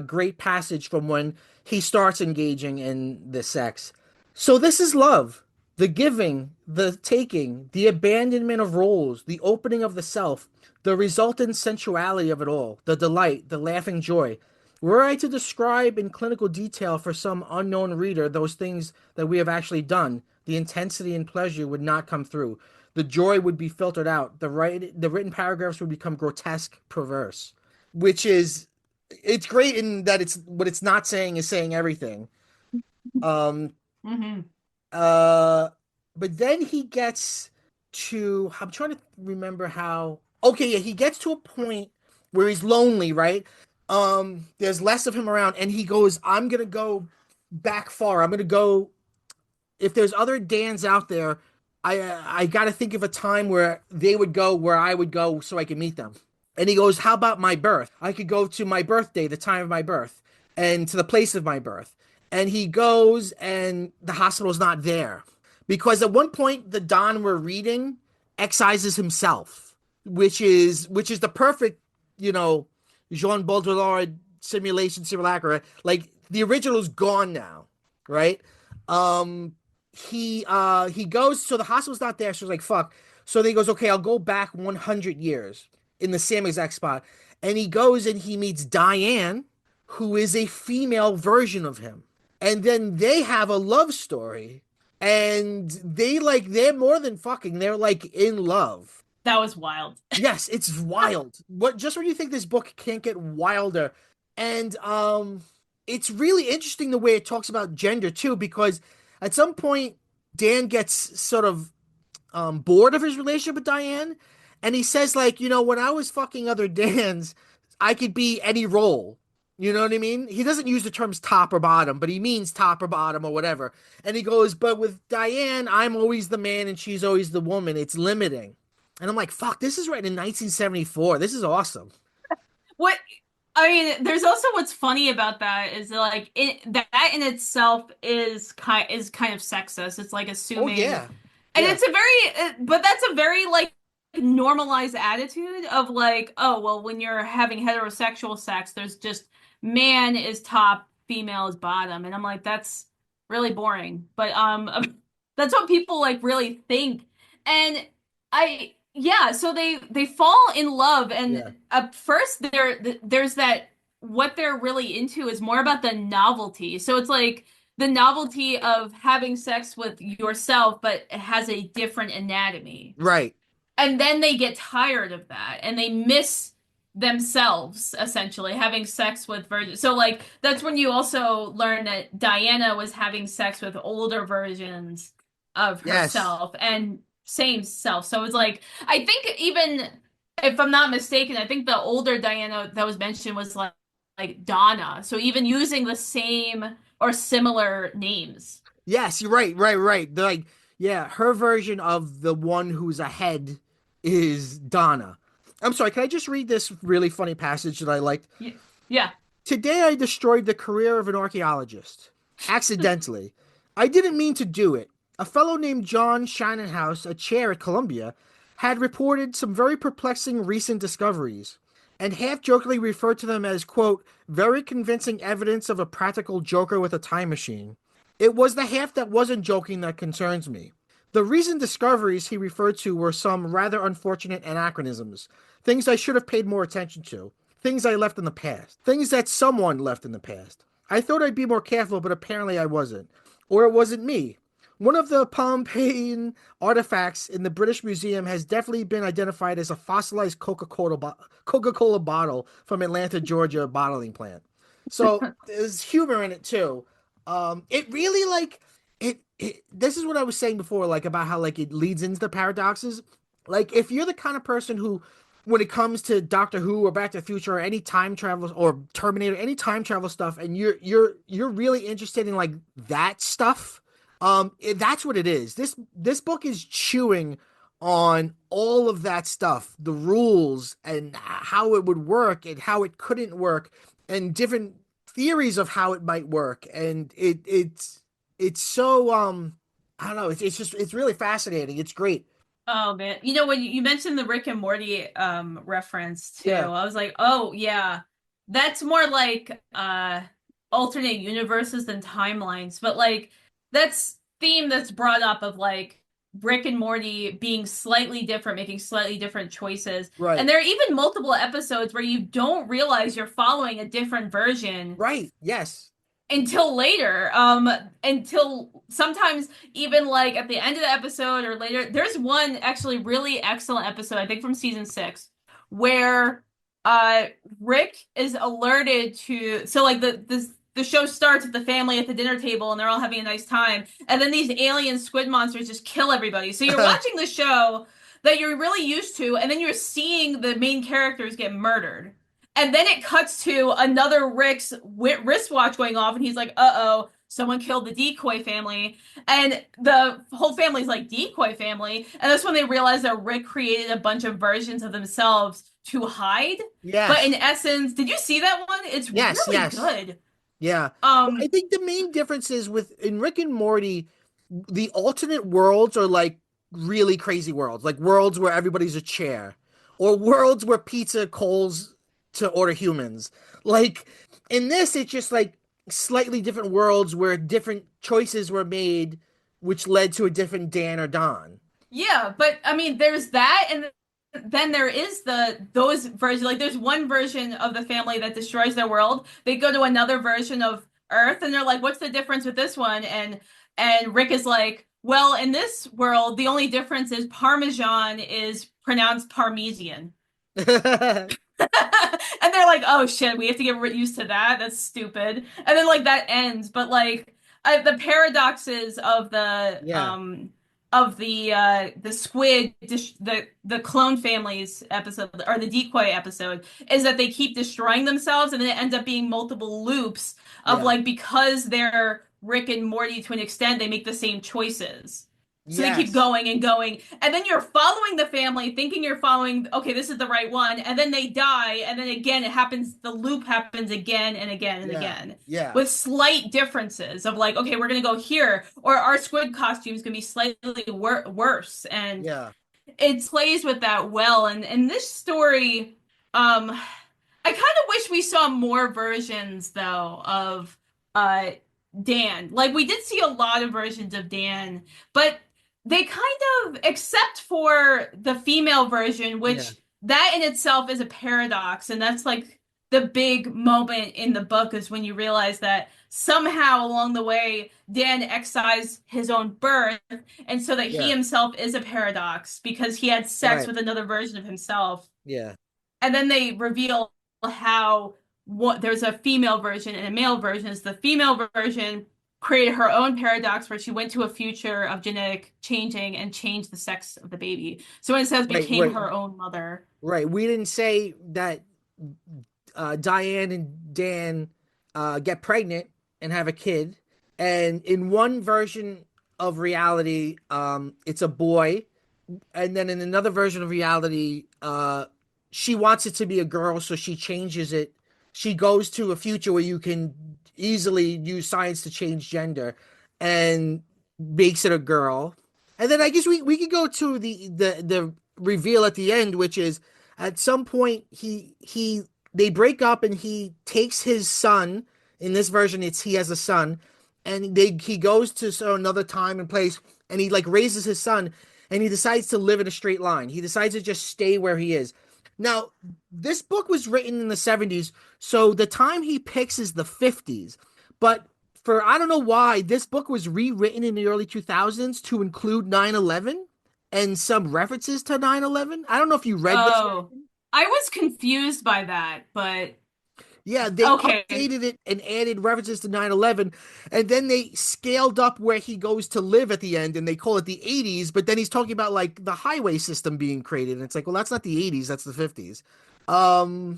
great passage from when he starts engaging in the sex. So this is love, the giving, the taking, the abandonment of roles, the opening of the self, the resultant sensuality of it all, the delight, the laughing joy. Were I to describe in clinical detail for some unknown reader those things that we have actually done, the intensity and pleasure would not come through. The joy would be filtered out. The written paragraphs would become grotesque, perverse, which is it's great in that it's what it's not saying is saying everything. Um Hmm. uh but then he gets to I'm trying to remember how okay, yeah, he gets to a point where he's lonely, right? There's less of him around and he goes, I'm gonna go back far. I'm gonna go if there's other Dans out there, I got to think of a time where they would go where I would go so I can meet them. And he goes, "How about my birth? I could go to my birthday, the time of my birth, and to the place of my birth." And he goes, and the hospital's not there because at one point the Don we're reading excises himself, which is the perfect, you know, Jean Baudrillard simulacra. Like the original's gone now, right? Um, he goes so the hospital's not there, so he's like fuck. So then he goes, okay, I'll go back 100 years in the same exact spot. And he goes and he meets Diane, who is a female version of him. And then they have a love story. And they're more than fucking, they're like in love. That was wild. Yes, it's wild. What just when you think this book can't get wilder. And it's really interesting the way it talks about gender too, because at some point Dan gets sort of bored of his relationship with Diane, and he says like, you know, when I was fucking other Dans, I could be any role. You know what I mean? He doesn't use the terms top or bottom, but he means top or bottom or whatever. And he goes, but with Diane, I'm always the man and she's always the woman. It's limiting. And I'm like, fuck, this is written in 1974. This is awesome. What I mean, there's also what's funny about that is like that in itself is kind of sexist. It's like Oh assuming, yeah, and yeah, it's a very, but that's a very like normalized attitude of like, oh well, when you're having heterosexual sex, there's just man is top, female is bottom, and I'm like, that's really boring. But that's what people like really think, and yeah, so they fall in love, yeah. and at first there's that what they're really into is more about the novelty. So it's like the novelty of having sex with yourself, but it has a different anatomy. Right. And then they get tired of that and they miss themselves essentially having sex with virgins. So like that's when you also learn that Diana was having sex with older versions of Yes. herself and same self. So it's like I think even if I'm not mistaken, I think the older Diana that was mentioned was like Donna. So even using the same or similar names. Yes, you're right, right, right. Like, yeah, her version of the one who's ahead is Donna. I'm sorry, can I just read this really funny passage that I liked? Yeah. Yeah. Today I destroyed the career of an archaeologist. Accidentally. I didn't mean to do it. A fellow named John Shannonhouse, a chair at Columbia, had reported some very perplexing recent discoveries, and half jokingly referred to them as, quote, very convincing evidence of a practical joker with a time machine. It was the half that wasn't joking that concerns me. The recent discoveries he referred to were some rather unfortunate anachronisms, things I should have paid more attention to, things I left in the past, things that someone left in the past. I thought I'd be more careful, but apparently I wasn't. Or it wasn't me. One of the Pompeian artifacts in the British Museum has definitely been identified as a fossilized Coca-Cola bottle from Atlanta, Georgia bottling plant. So there's humor in it too. It really like it. This is what I was saying before, like about how like it leads into the paradoxes. Like if you're the kind of person who, when it comes to Doctor Who or Back to the Future or any time travel or Terminator, any time travel stuff, and you're really interested in like that stuff, that's what it is. This book is chewing on all of that stuff, the rules and how it would work and how it couldn't work, and different theories of how it might work, and it's so I don't know, it's just it's really fascinating. It's great. Oh man. You know, when you mentioned the Rick and Morty reference too, Yeah, I was like, "Oh yeah. That's more like alternate universes than timelines." But like that's theme that's brought up of like Rick and Morty being slightly different, making slightly different choices. And right, there are even multiple episodes where you don't realize you're following a different version right, yes. until later. Until sometimes even like at the end of the episode or later. There's one actually really excellent episode, I think from season 6, where uh Rick is alerted to, so like the show starts with the family at the dinner table and they're all having a nice time, and then these alien squid monsters just kill everybody. So you're watching the show that you're really used to, and then you're seeing the main characters get murdered. And then it cuts to another Rick's wristwatch going off, and he's like, "Uh-oh, someone killed the decoy family." And the whole family's like, "Decoy family?" And that's when they realize that Rick created a bunch of versions of themselves to hide. But in Yes, essence, did you see that one? It's yes, really yes. good. Yeah. Well, I Um, think the main difference is with in Rick and Morty, the alternate worlds are like really crazy worlds, like worlds where everybody's a chair, or worlds where pizza calls to order humans. Like in this, it's just like slightly different worlds where different choices were made, which led to a different Dan or Don. yeah, but I mean, there's that, and then there is those versions. Like, there's one version of the family that destroys their world. They go to another version of Earth, and they're like, "What's the difference with this one?" And Rick is like, "Well, in this world, the only difference is Parmesan is pronounced Parmesan." And they're like, "Oh shit, we have to get used to that. That's stupid." And then like that ends, but like the paradoxes Yeah, of the squid the clone families episode or the decoy episode is that they keep destroying themselves, and then it ends up being multiple loops of yeah. like because they're Rick and Morty to an extent, they make the same choices. So they keep Yes. going and going. And then you're following the family, thinking you're following, okay, this is the right one. And then they die. And then again, it happens, the loop happens again and again and Yeah. again Yeah. with slight differences of like, okay, we're going to go here, or our squid costume is going to be slightly worse. And Yeah. it plays with that well. And this story, I kind of wish we saw more versions though of uh Dan. Like we did see a lot of versions of Dan, but they kind of, except for the female version, Yeah. which that in itself is a paradox, and that's like the big moment in the book is when you realize that somehow along the way Dan excised his own birth, and so that he Yeah. himself is a paradox because he had sex Right. with another version of himself. Yeah. And then they reveal how what there's a female version and a male version. Is the female version created her own paradox where she went to a future of genetic changing and changed the sex of the baby. So instead it Right. became Right. her own mother. Right. We didn't say that Diane and Dan get pregnant and have a kid. And in one version of reality, it's a boy. And then in another version of reality, she wants it to be a girl, so she changes it. She goes to a future where you can easily use science to change gender and makes it a girl. And then I guess we could go to the reveal at the end, which is at some point he they break up and he takes his son. In this version, it's he has a son, and he goes to another time and place, and he like raises his son, and he decides to live in a straight line. He decides to just stay where he is. Now, this book was written in the 70s, so the time he picks is the 50s. But for I don't know why, this book was rewritten in the early 2000s to include 9/11 and some references to 9/11. I don't know if you read this Oh, version. I was confused by that, but Yeah, they okay. updated it and added references to 9/11, and then they scaled up where he goes to live at the end, and they call it the 80s, but then he's talking about like the highway system being created, and it's like, well, that's not the 80s, that's the 50s.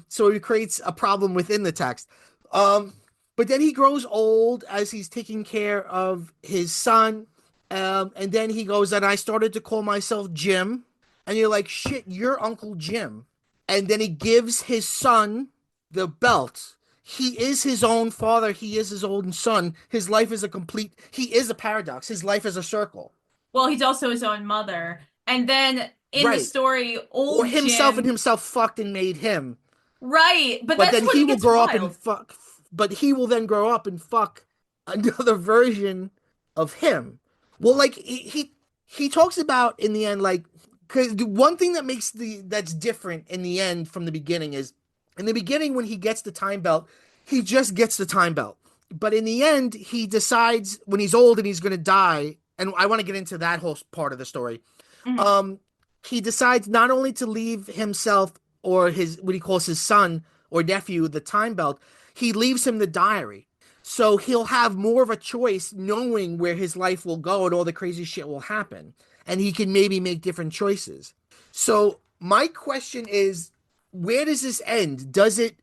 So it creates a problem within the text. Um, but then he grows old as he's taking care of his son, and then he goes, and I started to call myself Jim, and you're like, shit, you're Uncle Jim. And then he gives his son the belt. He is his own father. He is his own son. His life is a complete, he is a paradox. His life is a circle. Well, he's also his own mother. And then in the Right. story, Or old himself and Jim, himself fucked and made him. right, but But that's then he what will gets grow up and wild. fuck, but he will then grow up and fuck another version of him. Well, like he talks about in the end, like, because the one thing that makes that's different in the end from the beginning is in the beginning when he gets the time belt, he just gets the time belt. But in the end, he decides when he's old and he's going to die, and I want to get into that whole part of the story. Mhm. um he decides not only to leave himself or his what he calls his son or nephew the time belt, he leaves him the diary. So he'll have more of a choice knowing where his life will go and all the crazy shit will happen. And he can maybe make different choices. So my question is, where does this end? Does it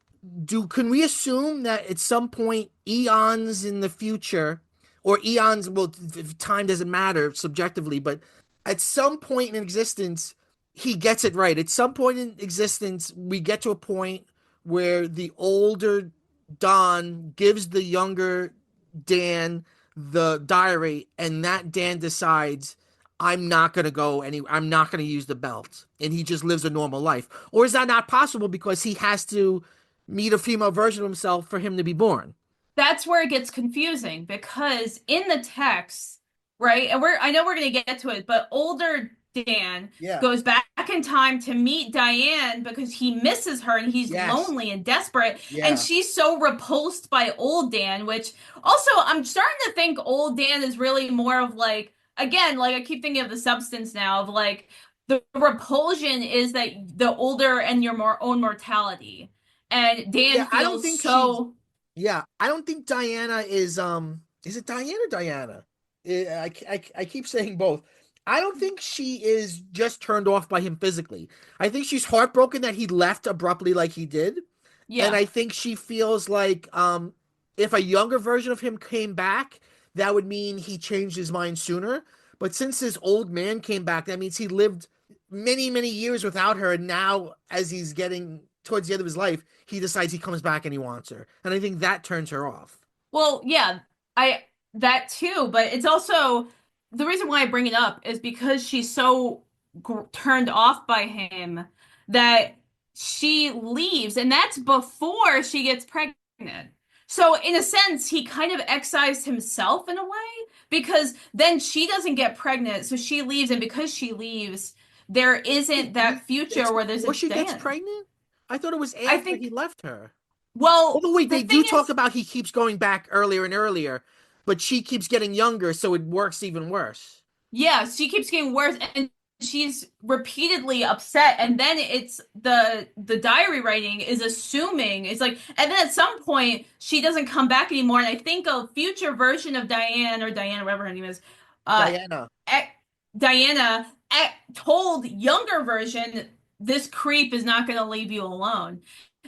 do can we assume that at some point eons in the future or eons well time doesn't matter subjectively, but at some point in existence, he gets it right. At some point in existence, we get to a point where the older Don gives the younger Dan the diary, and that Dan decides, I'm not going to go I'm not going to use the belt. And he just lives a normal life. Or is that not possible because he has to meet a female version of himself for him to be born? That's where it gets confusing because in the text, right, and I know we're gonna get to it, but older Dan Yeah. goes back in time to meet Diane because he misses her and he's Yes. lonely and desperate, and Yeah. she's so repulsed by old Dan, which also I'm starting to think old Dan is really more of like, again, like I keep thinking of the substance now of like the repulsion is that the older and your more own mortality. And Yeah, Dan I don't feels think she's so. Yeah, I don't think Diana is it Diana or Diana? I keep saying both. I don't think she is just turned off by him physically. I think she's heartbroken that he left abruptly like he did. And Yeah. I think she feels like if a younger version of him came back, that would mean he changed his mind sooner. But since this old man came back, that means he lived many, many years without her. And now, as he's getting towards the end of his life, he decides he comes back and he wants her. And I think that turns her off. Well, yeah, I that too, but it's also the reason why I bring it up is because she's so turned off by him that she leaves, and that's before she gets pregnant. So, in a sense, he kind of excised himself in a way because then she doesn't get pregnant, so she leaves, and because she leaves, there isn't that It's future where there's a before she gets Dan. pregnant? I thought it was I after he think, left her. well, Although wait, the they do thing talk is, about he keeps going back earlier and earlier, but she keeps getting younger, so it works even worse. yeah, she keeps getting worse and she's repeatedly upset and then it's the diary writing is assuming it's like and then at some point she doesn't come back anymore and I think a future version of Diane or Diana whatever her name is uh Diana. eh, Diana told younger version this creep is not going to leave you alone.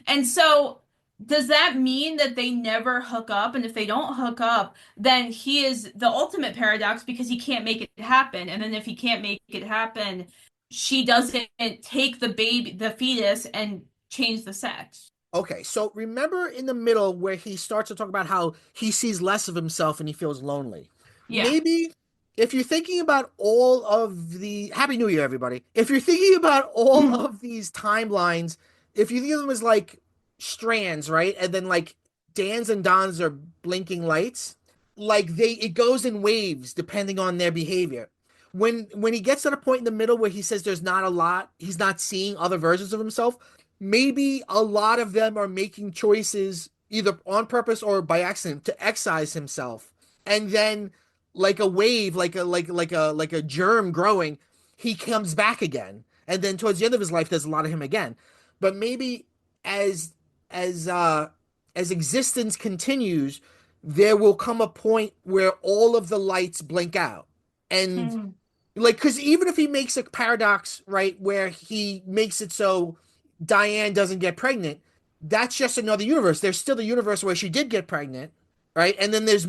And so does that mean that they never hook up? And if they don't hook up, then he is the ultimate paradox because he can't make it happen. And then if he can't make it happen, she doesn't take the baby, the fetus, and change the sex. Okay, so remember in the middle where he starts to talk about how he sees less of himself and he feels lonely. Yeah. Maybe if you're thinking about all of the Happy New Year, everybody. If you're thinking about all of these timelines, if you think of them as like strands, right? And then like Dan's and Don's are blinking lights, like they it goes in waves depending on their behavior. When he gets to the point in the middle where he says there's not a lot, he's not seeing other versions of himself, maybe a lot of them are making choices either on purpose or by accident to excise himself. And then like a wave, like a germ growing, he comes back again. And then towards the end of his life there's a lot of him again. But maybe as as uh as existence continues, there will come a point where all of the lights blink out. And Hmm. like because even if he makes a paradox right where he makes it so Diane doesn't get pregnant, that's just another universe. There's still the universe where she did get pregnant, right? And then there's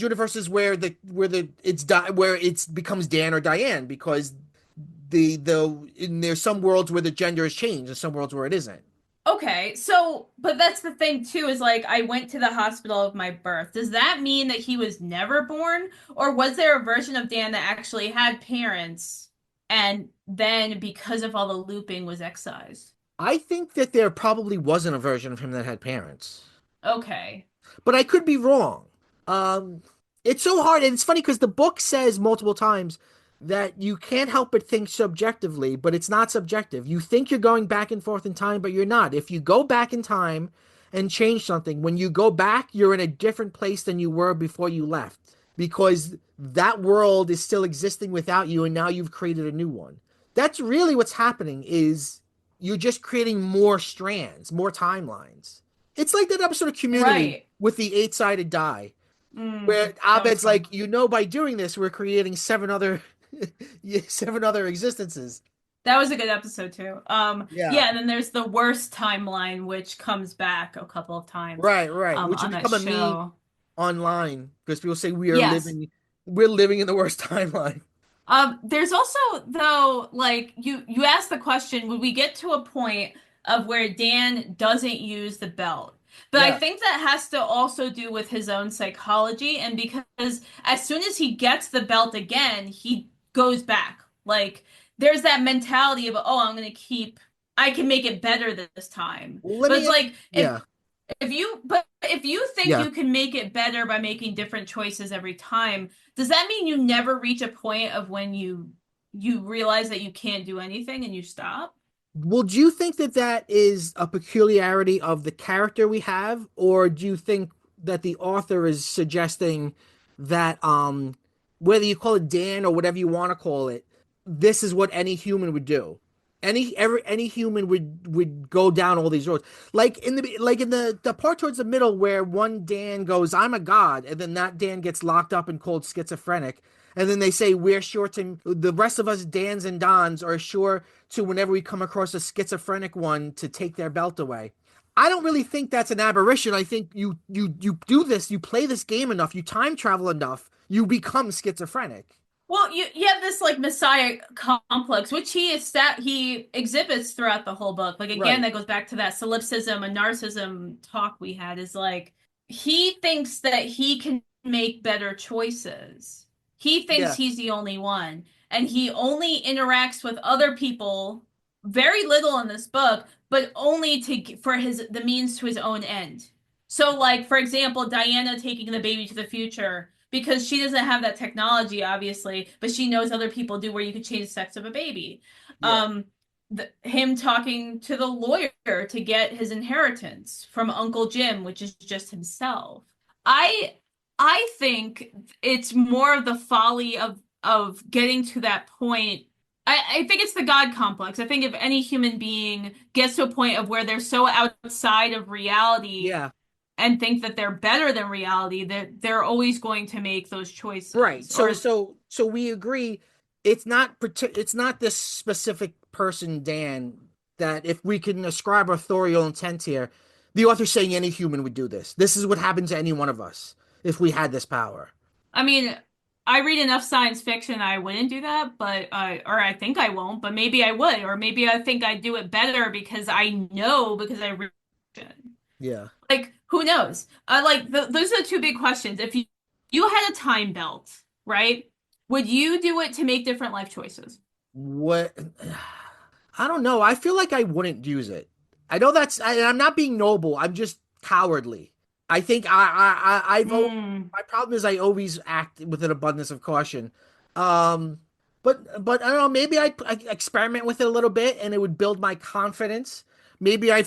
universes where it's becomes Dan or Diane because there's some worlds where the gender is changed and some worlds where it isn't. Okay, so, but that's the thing too, is like I went to the hospital of my birth. Does that mean that he was never born? Or was there a version of Dan that actually had parents and then because of all the looping was excised? I think that there probably wasn't a version of him that had parents. Okay. But I could be wrong. Um, it's so hard, and it's funny because the book says multiple times that you can't help but think subjectively, but it's not subjective. You think you're going back and forth in time, but you're not. If you go back in time and change something, when you go back, you're in a different place than you were before you left because that world is still existing without you, and now you've created a new one. That's really what's happening is you're just creating more strands, more timelines. It's like that episode of Community Right. with the eight-sided die, where That was Abed's fun. like, by doing this, we're creating seven other, yeah, seven other existences. That was a good episode too. Yeah, Yeah, and then there's the worst timeline, which comes back a couple of times, right, right. Which has on that become a meme show. online because people say Yes. we're living in the worst timeline. There's also though, like you asked the question, would we get to a point of where Dan doesn't use the belt? But I Yeah. think that has to also do with his own psychology, and because as soon as he gets the belt again, he goes back. Like there's that mentality of, oh, I can make it better this time. Let But me it's ask. like Yeah, if you think yeah. you can make it better by making different choices every time, does that mean you never reach a point of when you realize that you can't do anything and you stop? Well, do you think that that is a peculiarity of the character we have, or do you think that the author is suggesting that whether you call it Dan or whatever you want to call it, this is what any human would do. Any human would go down all these roads. Like in the part towards the middle where one Dan goes, "I'm a god," and then that Dan gets locked up and called schizophrenic. And then they say we're sure to the rest of us Dans and Dons are sure to whenever we come across a schizophrenic one to take their belt away. I don't really think that's an aberration. I think you do this, you play this game enough, you time travel enough, you become schizophrenic. Well, you have this like Messiah complex, which he exhibits throughout the whole book. Like again, Right. that goes back to that solipsism and narcissism talk we had. Is like he thinks that he can make better choices. He thinks Yeah. he's the only one, and he only interacts with other people very little in this book, but only to for his the means to his own end. So, like for example, Diana taking the baby to the future because she doesn't have that technology, obviously, but she knows other people do where you could change the sex of a baby. Yeah. Um, him talking to the lawyer to get his inheritance from Uncle Jim, which is just himself. I I think it's more of the folly of getting to that point. I think it's the God complex. I think if any human being gets to a point of where they're so outside of reality Yeah. and think that they're better than reality, that they're always going to make those Right. choices. So Or so we agree it's not this specific person, Dan, that if we can ascribe authorial intent here, the author's saying any human would do this. This is what happened to any one of us if we had this power. I mean, I read enough science fiction I wouldn't do that, but or I think I won't, but maybe I would, or maybe I think I'd do it better because I know because I read it. Yeah. Like who knows? Those are the two big questions. If you had a time belt, right? Would you do it to make different life choices? What I don't know. I feel like I wouldn't use it. I know I'm not being noble. I'm just cowardly. I think Hmm. my problem is I always act with an abundance of caution. Um, but I don't know. Maybe I experiment with it a little bit, and it would build my confidence. Maybe it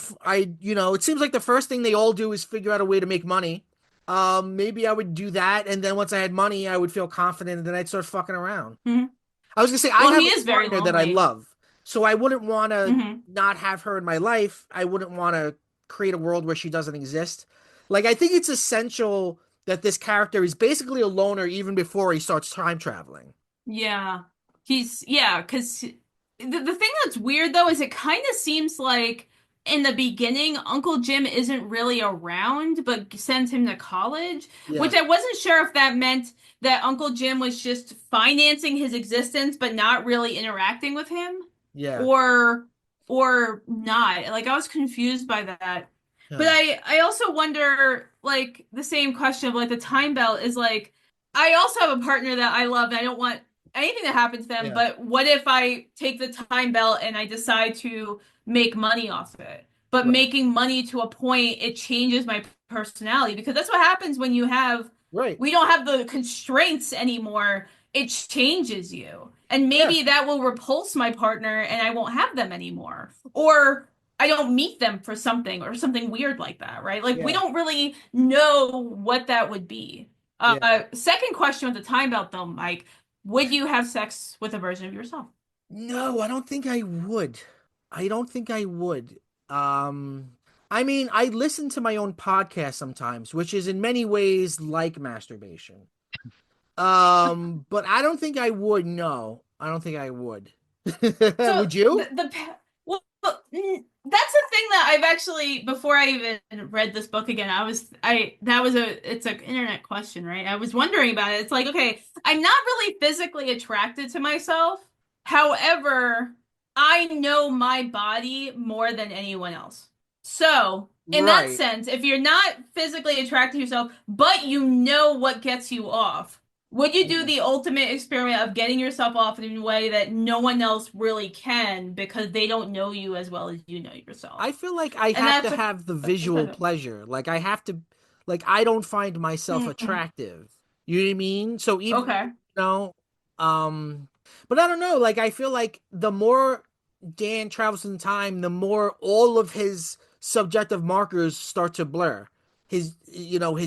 seems like the first thing they all do is figure out a way to make money. Maybe I would do that, and then once I had money, I would feel confident, and then I'd start fucking around. Hmm. I was gonna say I Well, have he a is very partner that I lonely. love, so I wouldn't want to Hmm. not have her in my life. I wouldn't want to create a world where she doesn't exist. Like I think it's essential that this character is basically a loner even before he starts time traveling. Yeah. Yeah, because the thing that's weird though is it kind of seems like in the beginning Uncle Jim isn't really around, but sends him to college, which Yeah, I wasn't sure if that meant that Uncle Jim was just financing his existence but not really interacting with him, yeah, or or not. Like I was confused by that. But yeah, I also wonder like the same question of like the time belt is like I also have a partner that I love and I don't want anything that happens to them, yeah, but what if I take the time belt and I decide to make money off of it? But right, making money to a point, it changes my personality because that's what happens when right, we don't have the constraints anymore. It changes you. And yeah, maybe that will repulse my partner and I won't have them anymore. Or I don't meet them for something or something weird like that, right? Like we yeah, don't really know what that would be. yeah. Second question with the time belt though, Mike, would you have sex with a version of yourself? No, I don't think I would. I don't think I would. Um, I mean, I listen to my own podcast sometimes, which is in many ways like masturbation. But I don't think I would. No, I don't think I would. So Would you? that's the thing that I've actually before I even read this book again, I that was a it's an internet question, right? I was wondering about it. It's like, okay, I'm not really physically attracted to myself. However, I know my body more than anyone else. So, in that Right. sense, if you're not physically attracted to yourself, but you know what gets you off, would you do Yeah. the ultimate experiment of getting yourself off in a way that no one else really can because they don't know you as well as you know yourself? I feel like I And have to that's have the a visual question. pleasure. Like I have to, like I don't find myself Mm, attractive. You know what I mean? So even, okay. know, um, but I don't know. Like I feel like the more Dan travels in time, the more all of his subjective markers start to blur. His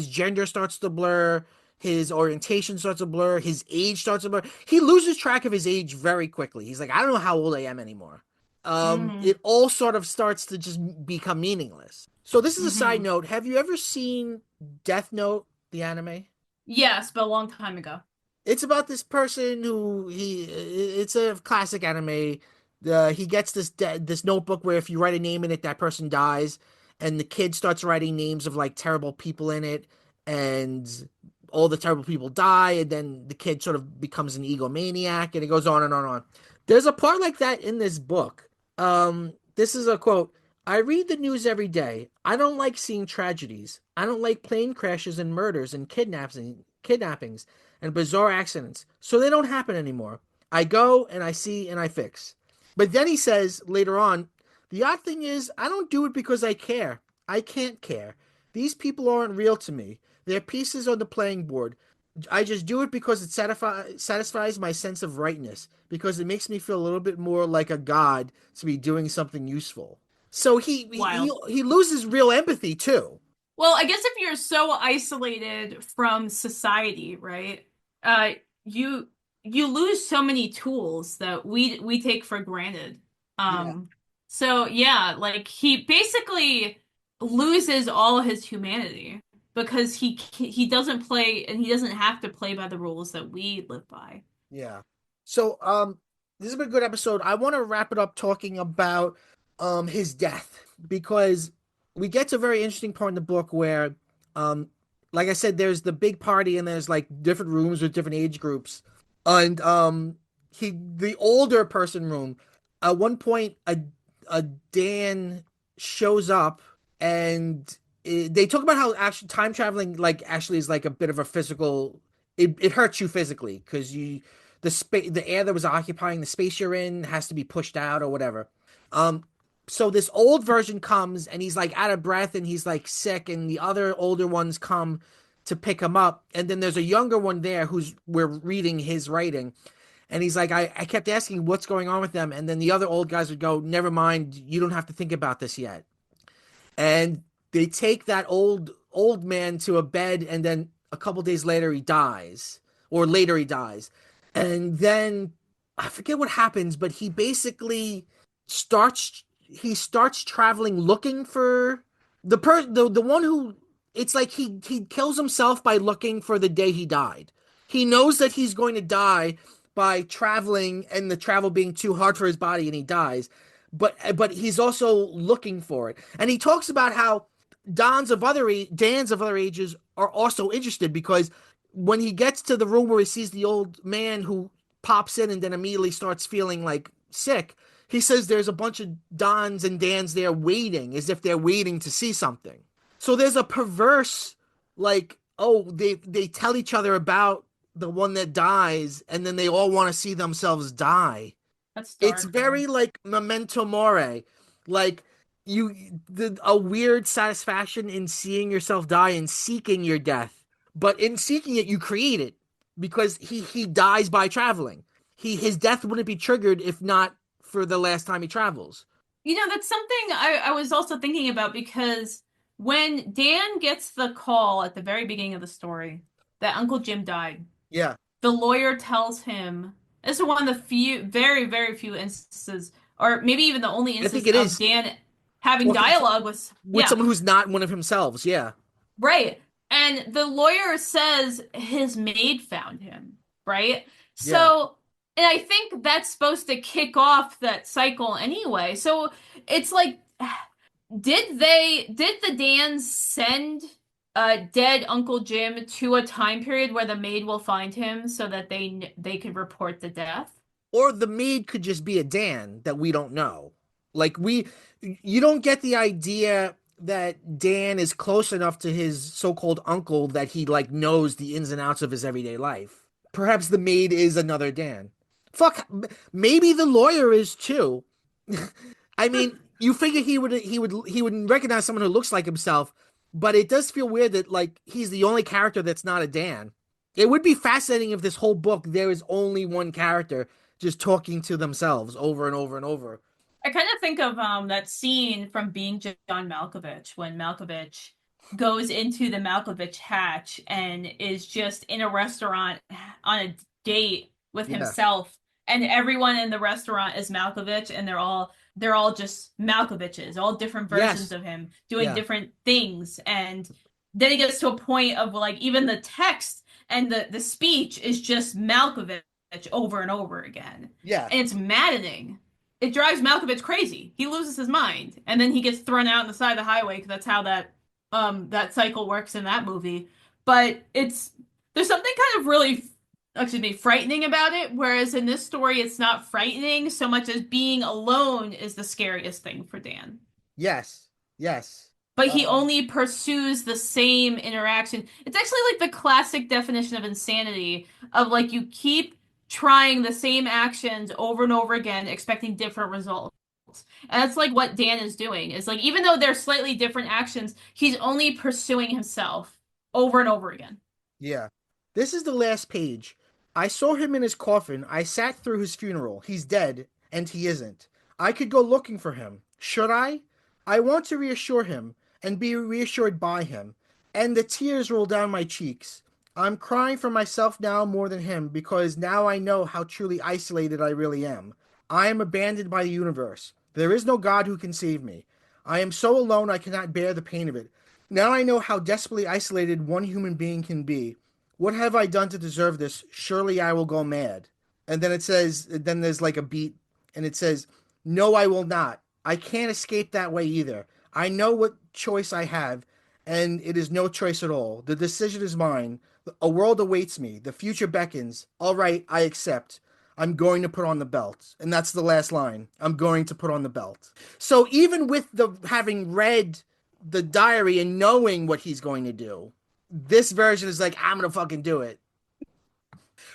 gender starts to blur. His orientation starts to blur. His age starts to blur. He loses track of his age very quickly. He's like, I don't know how old I am anymore. Mm, It all sort of starts to just become meaningless. So this is a side hmm. note. Have you ever seen Death Note, the anime? Yes, but a long time ago. It's about this person who it's a classic anime. He gets this notebook where if you write a name in it, that person dies, and the kid starts writing names of like terrible people in it, and all the terrible people die, and then the kid sort of becomes an egomaniac, and it goes on and on and on. There's a part like that in this book. This is a quote. I read the news every day. I don't like seeing tragedies. I don't like plane crashes and murders and kidnappings and bizarre accidents. So they don't happen anymore. I go and I see and I fix. But then he says later on, the odd thing is I don't do it because I care. I can't care. These people aren't real to me. They're pieces on the playing board. I just do it because it satisfies my sense of rightness, because it makes me feel a little bit more like a god to be doing something useful. So Wild. he loses real empathy too. Well, I guess if you're so isolated from society, right? Uh, you you lose so many tools that we take for granted. Yeah, Um, so yeah, like he basically loses all his humanity because he doesn't play and he doesn't have to play by the rules that we live by. yeah. So this has been a good episode. I want to wrap it up talking about his death, because we get to a very interesting part in the book where um like I said, there's the big party and there's like different rooms with different age groups. And he the older person room, at one point a Dan shows up, and they talk about how actually time traveling like actually is like a bit of a physical, it hurts you physically because the air that was occupying the space you're in has to be pushed out or whatever. Um, so this old version comes and he's like out of breath and he's like sick, and the other older ones come to pick him up, and then there's a younger one there who's we're reading his writing, and he's like, I kept asking what's going on with them, and then the other old guys would go, never mind, you don't have to think about this yet. And they take that old man to a bed, and then a couple days later he dies, or later he dies. And then I forget what happens, but he starts traveling looking for the one who, it's like he kills himself by looking for the day he died. He knows that he's going to die by traveling, and the travel being too hard for his body, and he dies. But he's also looking for it. And he talks about how Dans of other ages are also interested, because when he gets to the room where he sees the old man who pops in and then immediately starts feeling like sick, he says there's a bunch of Dons and Dans there waiting, as if they're waiting to see something. So there's a perverse, like, oh, they tell each other about the one that dies, and then they all want to see themselves die. That's It's dark, man. very like memento mori, like a weird satisfaction in seeing yourself die and seeking your death. But in seeking it, you create it, because he dies by traveling. His death wouldn't be triggered if not for the last time he travels. You know, that's something I was also thinking about because when Dan gets the call at the very beginning of the story that Uncle Jim died, Yeah, the lawyer tells him this is one of the few, very, very few instances, or maybe even the only I think instance it of is Dan having talking dialogue with, with yeah, someone who's not one of himself. Yeah, right. And the lawyer says his maid found him, right? yeah. So, and I think that's supposed to kick off that cycle anyway. So it's like, did the Dans send dead Uncle Jim to a time period where the maid will find him so that they could report the death? Or the maid could just be a Dan that we don't know. Like you don't get the idea that Dan is close enough to his so-called uncle that he like knows the ins and outs of his everyday life. Perhaps the maid is another Dan. Fuck, maybe the lawyer is too. I mean, you figure he would recognize someone who looks like himself, but it does feel weird that like he's the only character that's not a Dan. It would be fascinating if this whole book there is only one character just talking to themselves over and over and over. I kind of think of that scene from Being John Malkovich when Malkovich goes into the Malkovich hatch and is just in a restaurant on a date with Yeah. himself, and everyone in the restaurant is Malkovich, and they're all just Malkoviches, all different versions Yes. of him doing Yeah. different things, and then it gets to a point of like even the text and the speech is just Malkovich over and over again, Yeah. and it's maddening. It drives Malkovich crazy. He loses his mind, and then he gets thrown out on the side of the highway because that's how that cycle works in that movie. But there's something kind of really, excuse me, frightening about it. Whereas in this story, it's not frightening so much as being alone is the scariest thing for Dan. Yes, yes. But he Um, only pursues the same interaction. It's actually like the classic definition of insanity of like you keep trying the same actions over and over again, expecting different results. And that's like what Dan is doing. Is like even though they're slightly different actions, he's only pursuing himself over and over again. yeah. This is the last page. I saw him in his coffin. I sat through his funeral. He's dead, and he isn't. I could go looking for him. Should I? I want to reassure him and be reassured by him. And the tears roll down my cheeks. I'm crying for myself now more than him because now I know how truly isolated I really am. I am abandoned by the universe. There is no God who can save me. I am so alone I cannot bear the pain of it. Now I know how desperately isolated one human being can be. What have I done to deserve this? Surely I will go mad. And then it says, then there's like a beat, and it says, no, I will not. I can't escape that way either. I know what choice I have, and it is no choice at all. The decision is mine. A world awaits me. The future beckons. All right, I accept. I'm going to put on the belt. And that's the last line. I'm going to put on the belt. So even with the having read the diary and knowing what he's going to do, this version is like, I'm gonna fucking do it.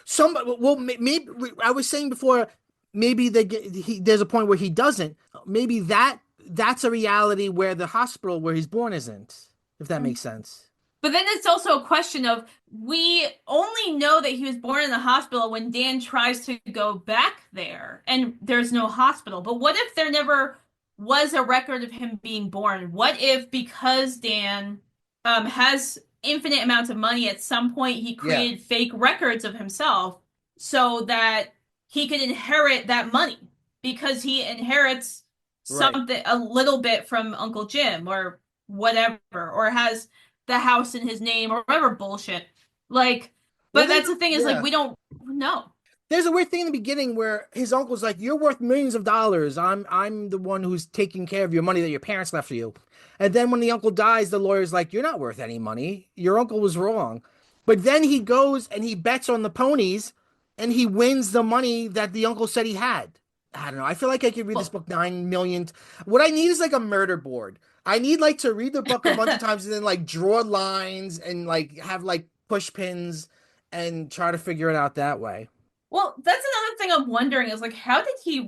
Some, well, maybe I was saying before, maybe there's a point where he doesn't. Maybe that's a reality where the hospital where he's born isn't. If that makes sense. But then it's also a question of we only know that he was born in the hospital when Dan tries to go back there and there's no hospital. But what if there never was a record of him being born? What if because Dan has infinite amounts of money, at some point he Yeah. created fake records of himself so that he could inherit that money because he inherits Right. something a little bit from Uncle Jim or whatever, or has the house in his name or whatever bullshit. Like, Well, but that's the thing is like yeah. we don't know. There's a weird thing in the beginning where his uncle's like, "You're worth millions of dollars. I'm the one who's taking care of your money that your parents left for you." And then when the uncle dies, the lawyer's like, "You're not worth any money. Your uncle was wrong." But then he goes and he bets on the ponies, and he wins the money that the uncle said he had. I don't know. I feel like I could read this Well, book 9 million. What I need is like a murder board. I need like to read the book a bunch of times and then like draw lines and like have like push pins and try to figure it out that way. well, that's another thing I'm wondering is like how did he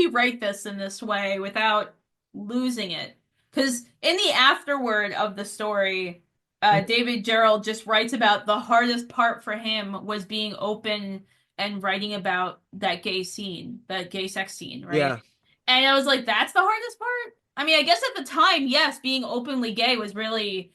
write this in this way without losing it? Because in the afterword of the story, David Gerald just writes about the hardest part for him was being open and writing about that gay scene, that gay sex scene, Yeah. right? And I was like, that's the hardest part? I mean, I guess at the time, yes, being openly gay was really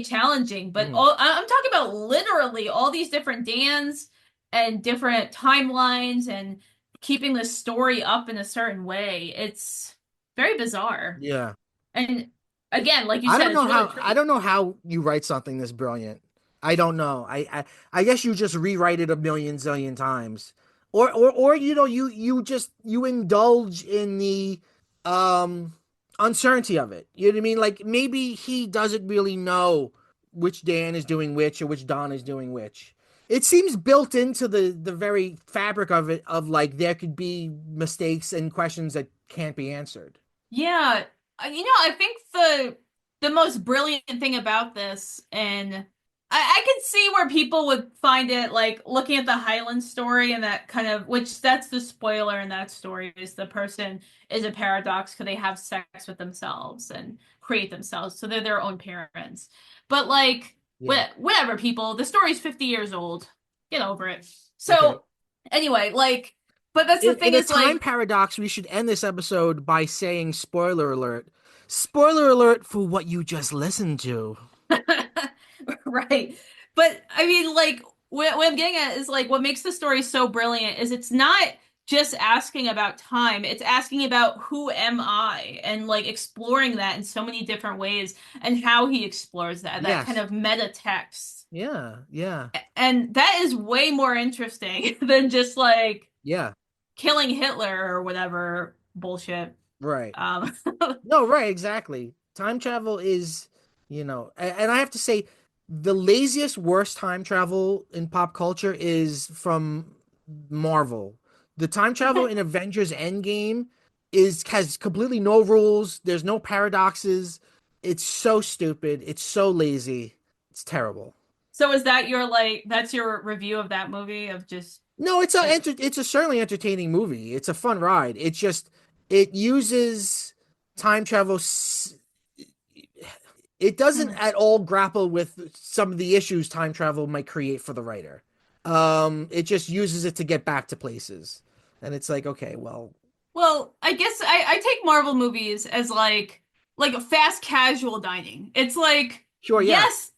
challenging, but Mhm. I'm talking about literally all these different Dans and different timelines and keeping the story up in a certain way. It's very bizarre. Yeah. And again, like you said, it's really I tricky. don't know how you write something this brilliant. I don't know. I guess you just rewrite it a million zillion times. Or you just you indulge in the um uncertainty of it. You know what I mean? Like maybe he doesn't really know which Dan is doing which or which Don is doing which. It seems built into the very fabric of it of like there could be mistakes and questions that can't be answered. Yeah, I think the most brilliant thing about this, and I can see where people would find it like looking at the Highland story and that kind of, which that's the spoiler in that story is the person is a paradox because they have sex with themselves and create themselves, so they're their own parents. But like, Yeah. whatever, people, the story's 50 years old. Get over it. Okay. So anyway, like, but that's the In thing a is time like. paradox, we should end this episode by saying spoiler alert. Spoiler alert for what you just listened to. Right. But I mean, like, what I'm getting at is like what makes the story so brilliant is it's not just asking about time, it's asking about who am I and like exploring that in so many different ways and how he explores that, that kind Yes. of meta text. Yeah. Yeah. And that is way more interesting than just like Yeah. killing Hitler or whatever bullshit. Right. Um, No, right, exactly. Time travel is, and I have to say, the laziest, worst time travel in pop culture is from Marvel. The time travel in Avengers Endgame has completely no rules. There's no paradoxes. It's so stupid. It's so lazy. It's terrible. So is that your like that's your review of that movie of just No, uh, it's a certainly entertaining movie. It's a fun ride. It's just it uses time travel. It doesn't hmm. at all grapple with some of the issues time travel might create for the writer. It just uses it to get back to places, and it's like, okay, well, Well, I guess I take Marvel movies as like a fast casual dining. It's like, sure, yeah, yes,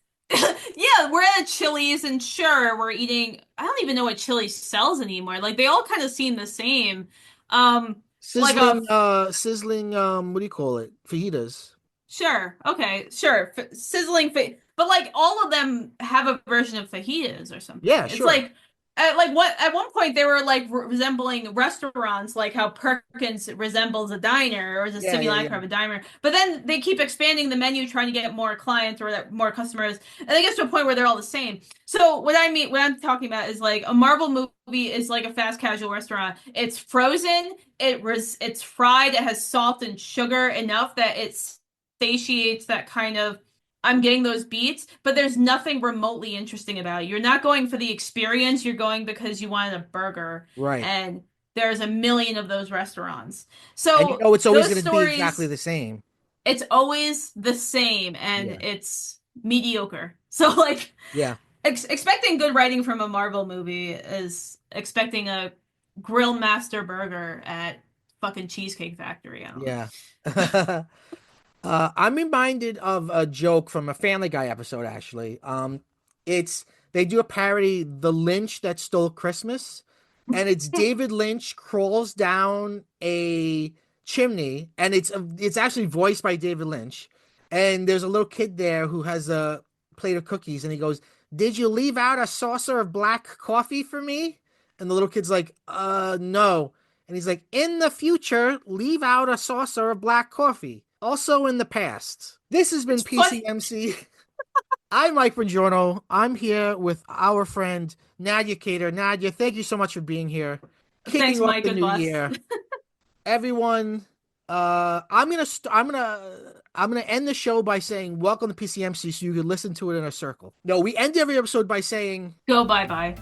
yeah, we're at a Chili's and sure, we're eating. I don't even know what Chili's sells anymore. Like they all kind of seem the same. Um, like a sizzling, what do you call it? Fajitas. Sure. Okay. Sure. Sizzling fa but like all of them have a version of fajitas or something. Yeah, It's sure. like what at one point they were like resembling restaurants, like how Perkins resembles a diner or is a Yeah, yeah, simulacra yeah. of a diner. But then they keep expanding the menu, trying to get more clients or more customers, and they get to a point where they're all the same. So what I'm talking about is like a Marvel movie is like a fast casual restaurant. It's frozen. It's fried. It has salt and sugar enough that it's satiates that kind of I'm getting those beats, but there's nothing remotely interesting about it. You're not going for the experience, you're going because you wanted a burger, Right. and there's a million of those restaurants. And you So know it's always those going to be exactly stories, the same. it's always the same and Yeah, it's mediocre. So like yeah, expecting good writing from a Marvel movie is expecting a grill master burger at fucking Cheesecake Factory. I don't know. yeah. I'm reminded of a joke from a Family Guy episode, actually. It's they do a parody, The Lynch That Stole Christmas, and it's David Lynch crawls down a chimney, and it's actually voiced by David Lynch. And there's a little kid there who has a plate of cookies, and he goes, "Did you leave out a saucer of black coffee for me?" And the little kid's like, no." And he's like, "In the future, leave out a saucer of black coffee. Also in the past." This has been It's funny. PCMC. I'm Mike Bongiorno. I'm here with our friend Nadia Kader. Nadia, thank you so much for being here. Thanks, Kicking off Mike. the Good new boss. year. Everyone, I'm gonna end the show by saying welcome to PCMC so you can listen to it in a circle. No, we end every episode by saying Go bye bye.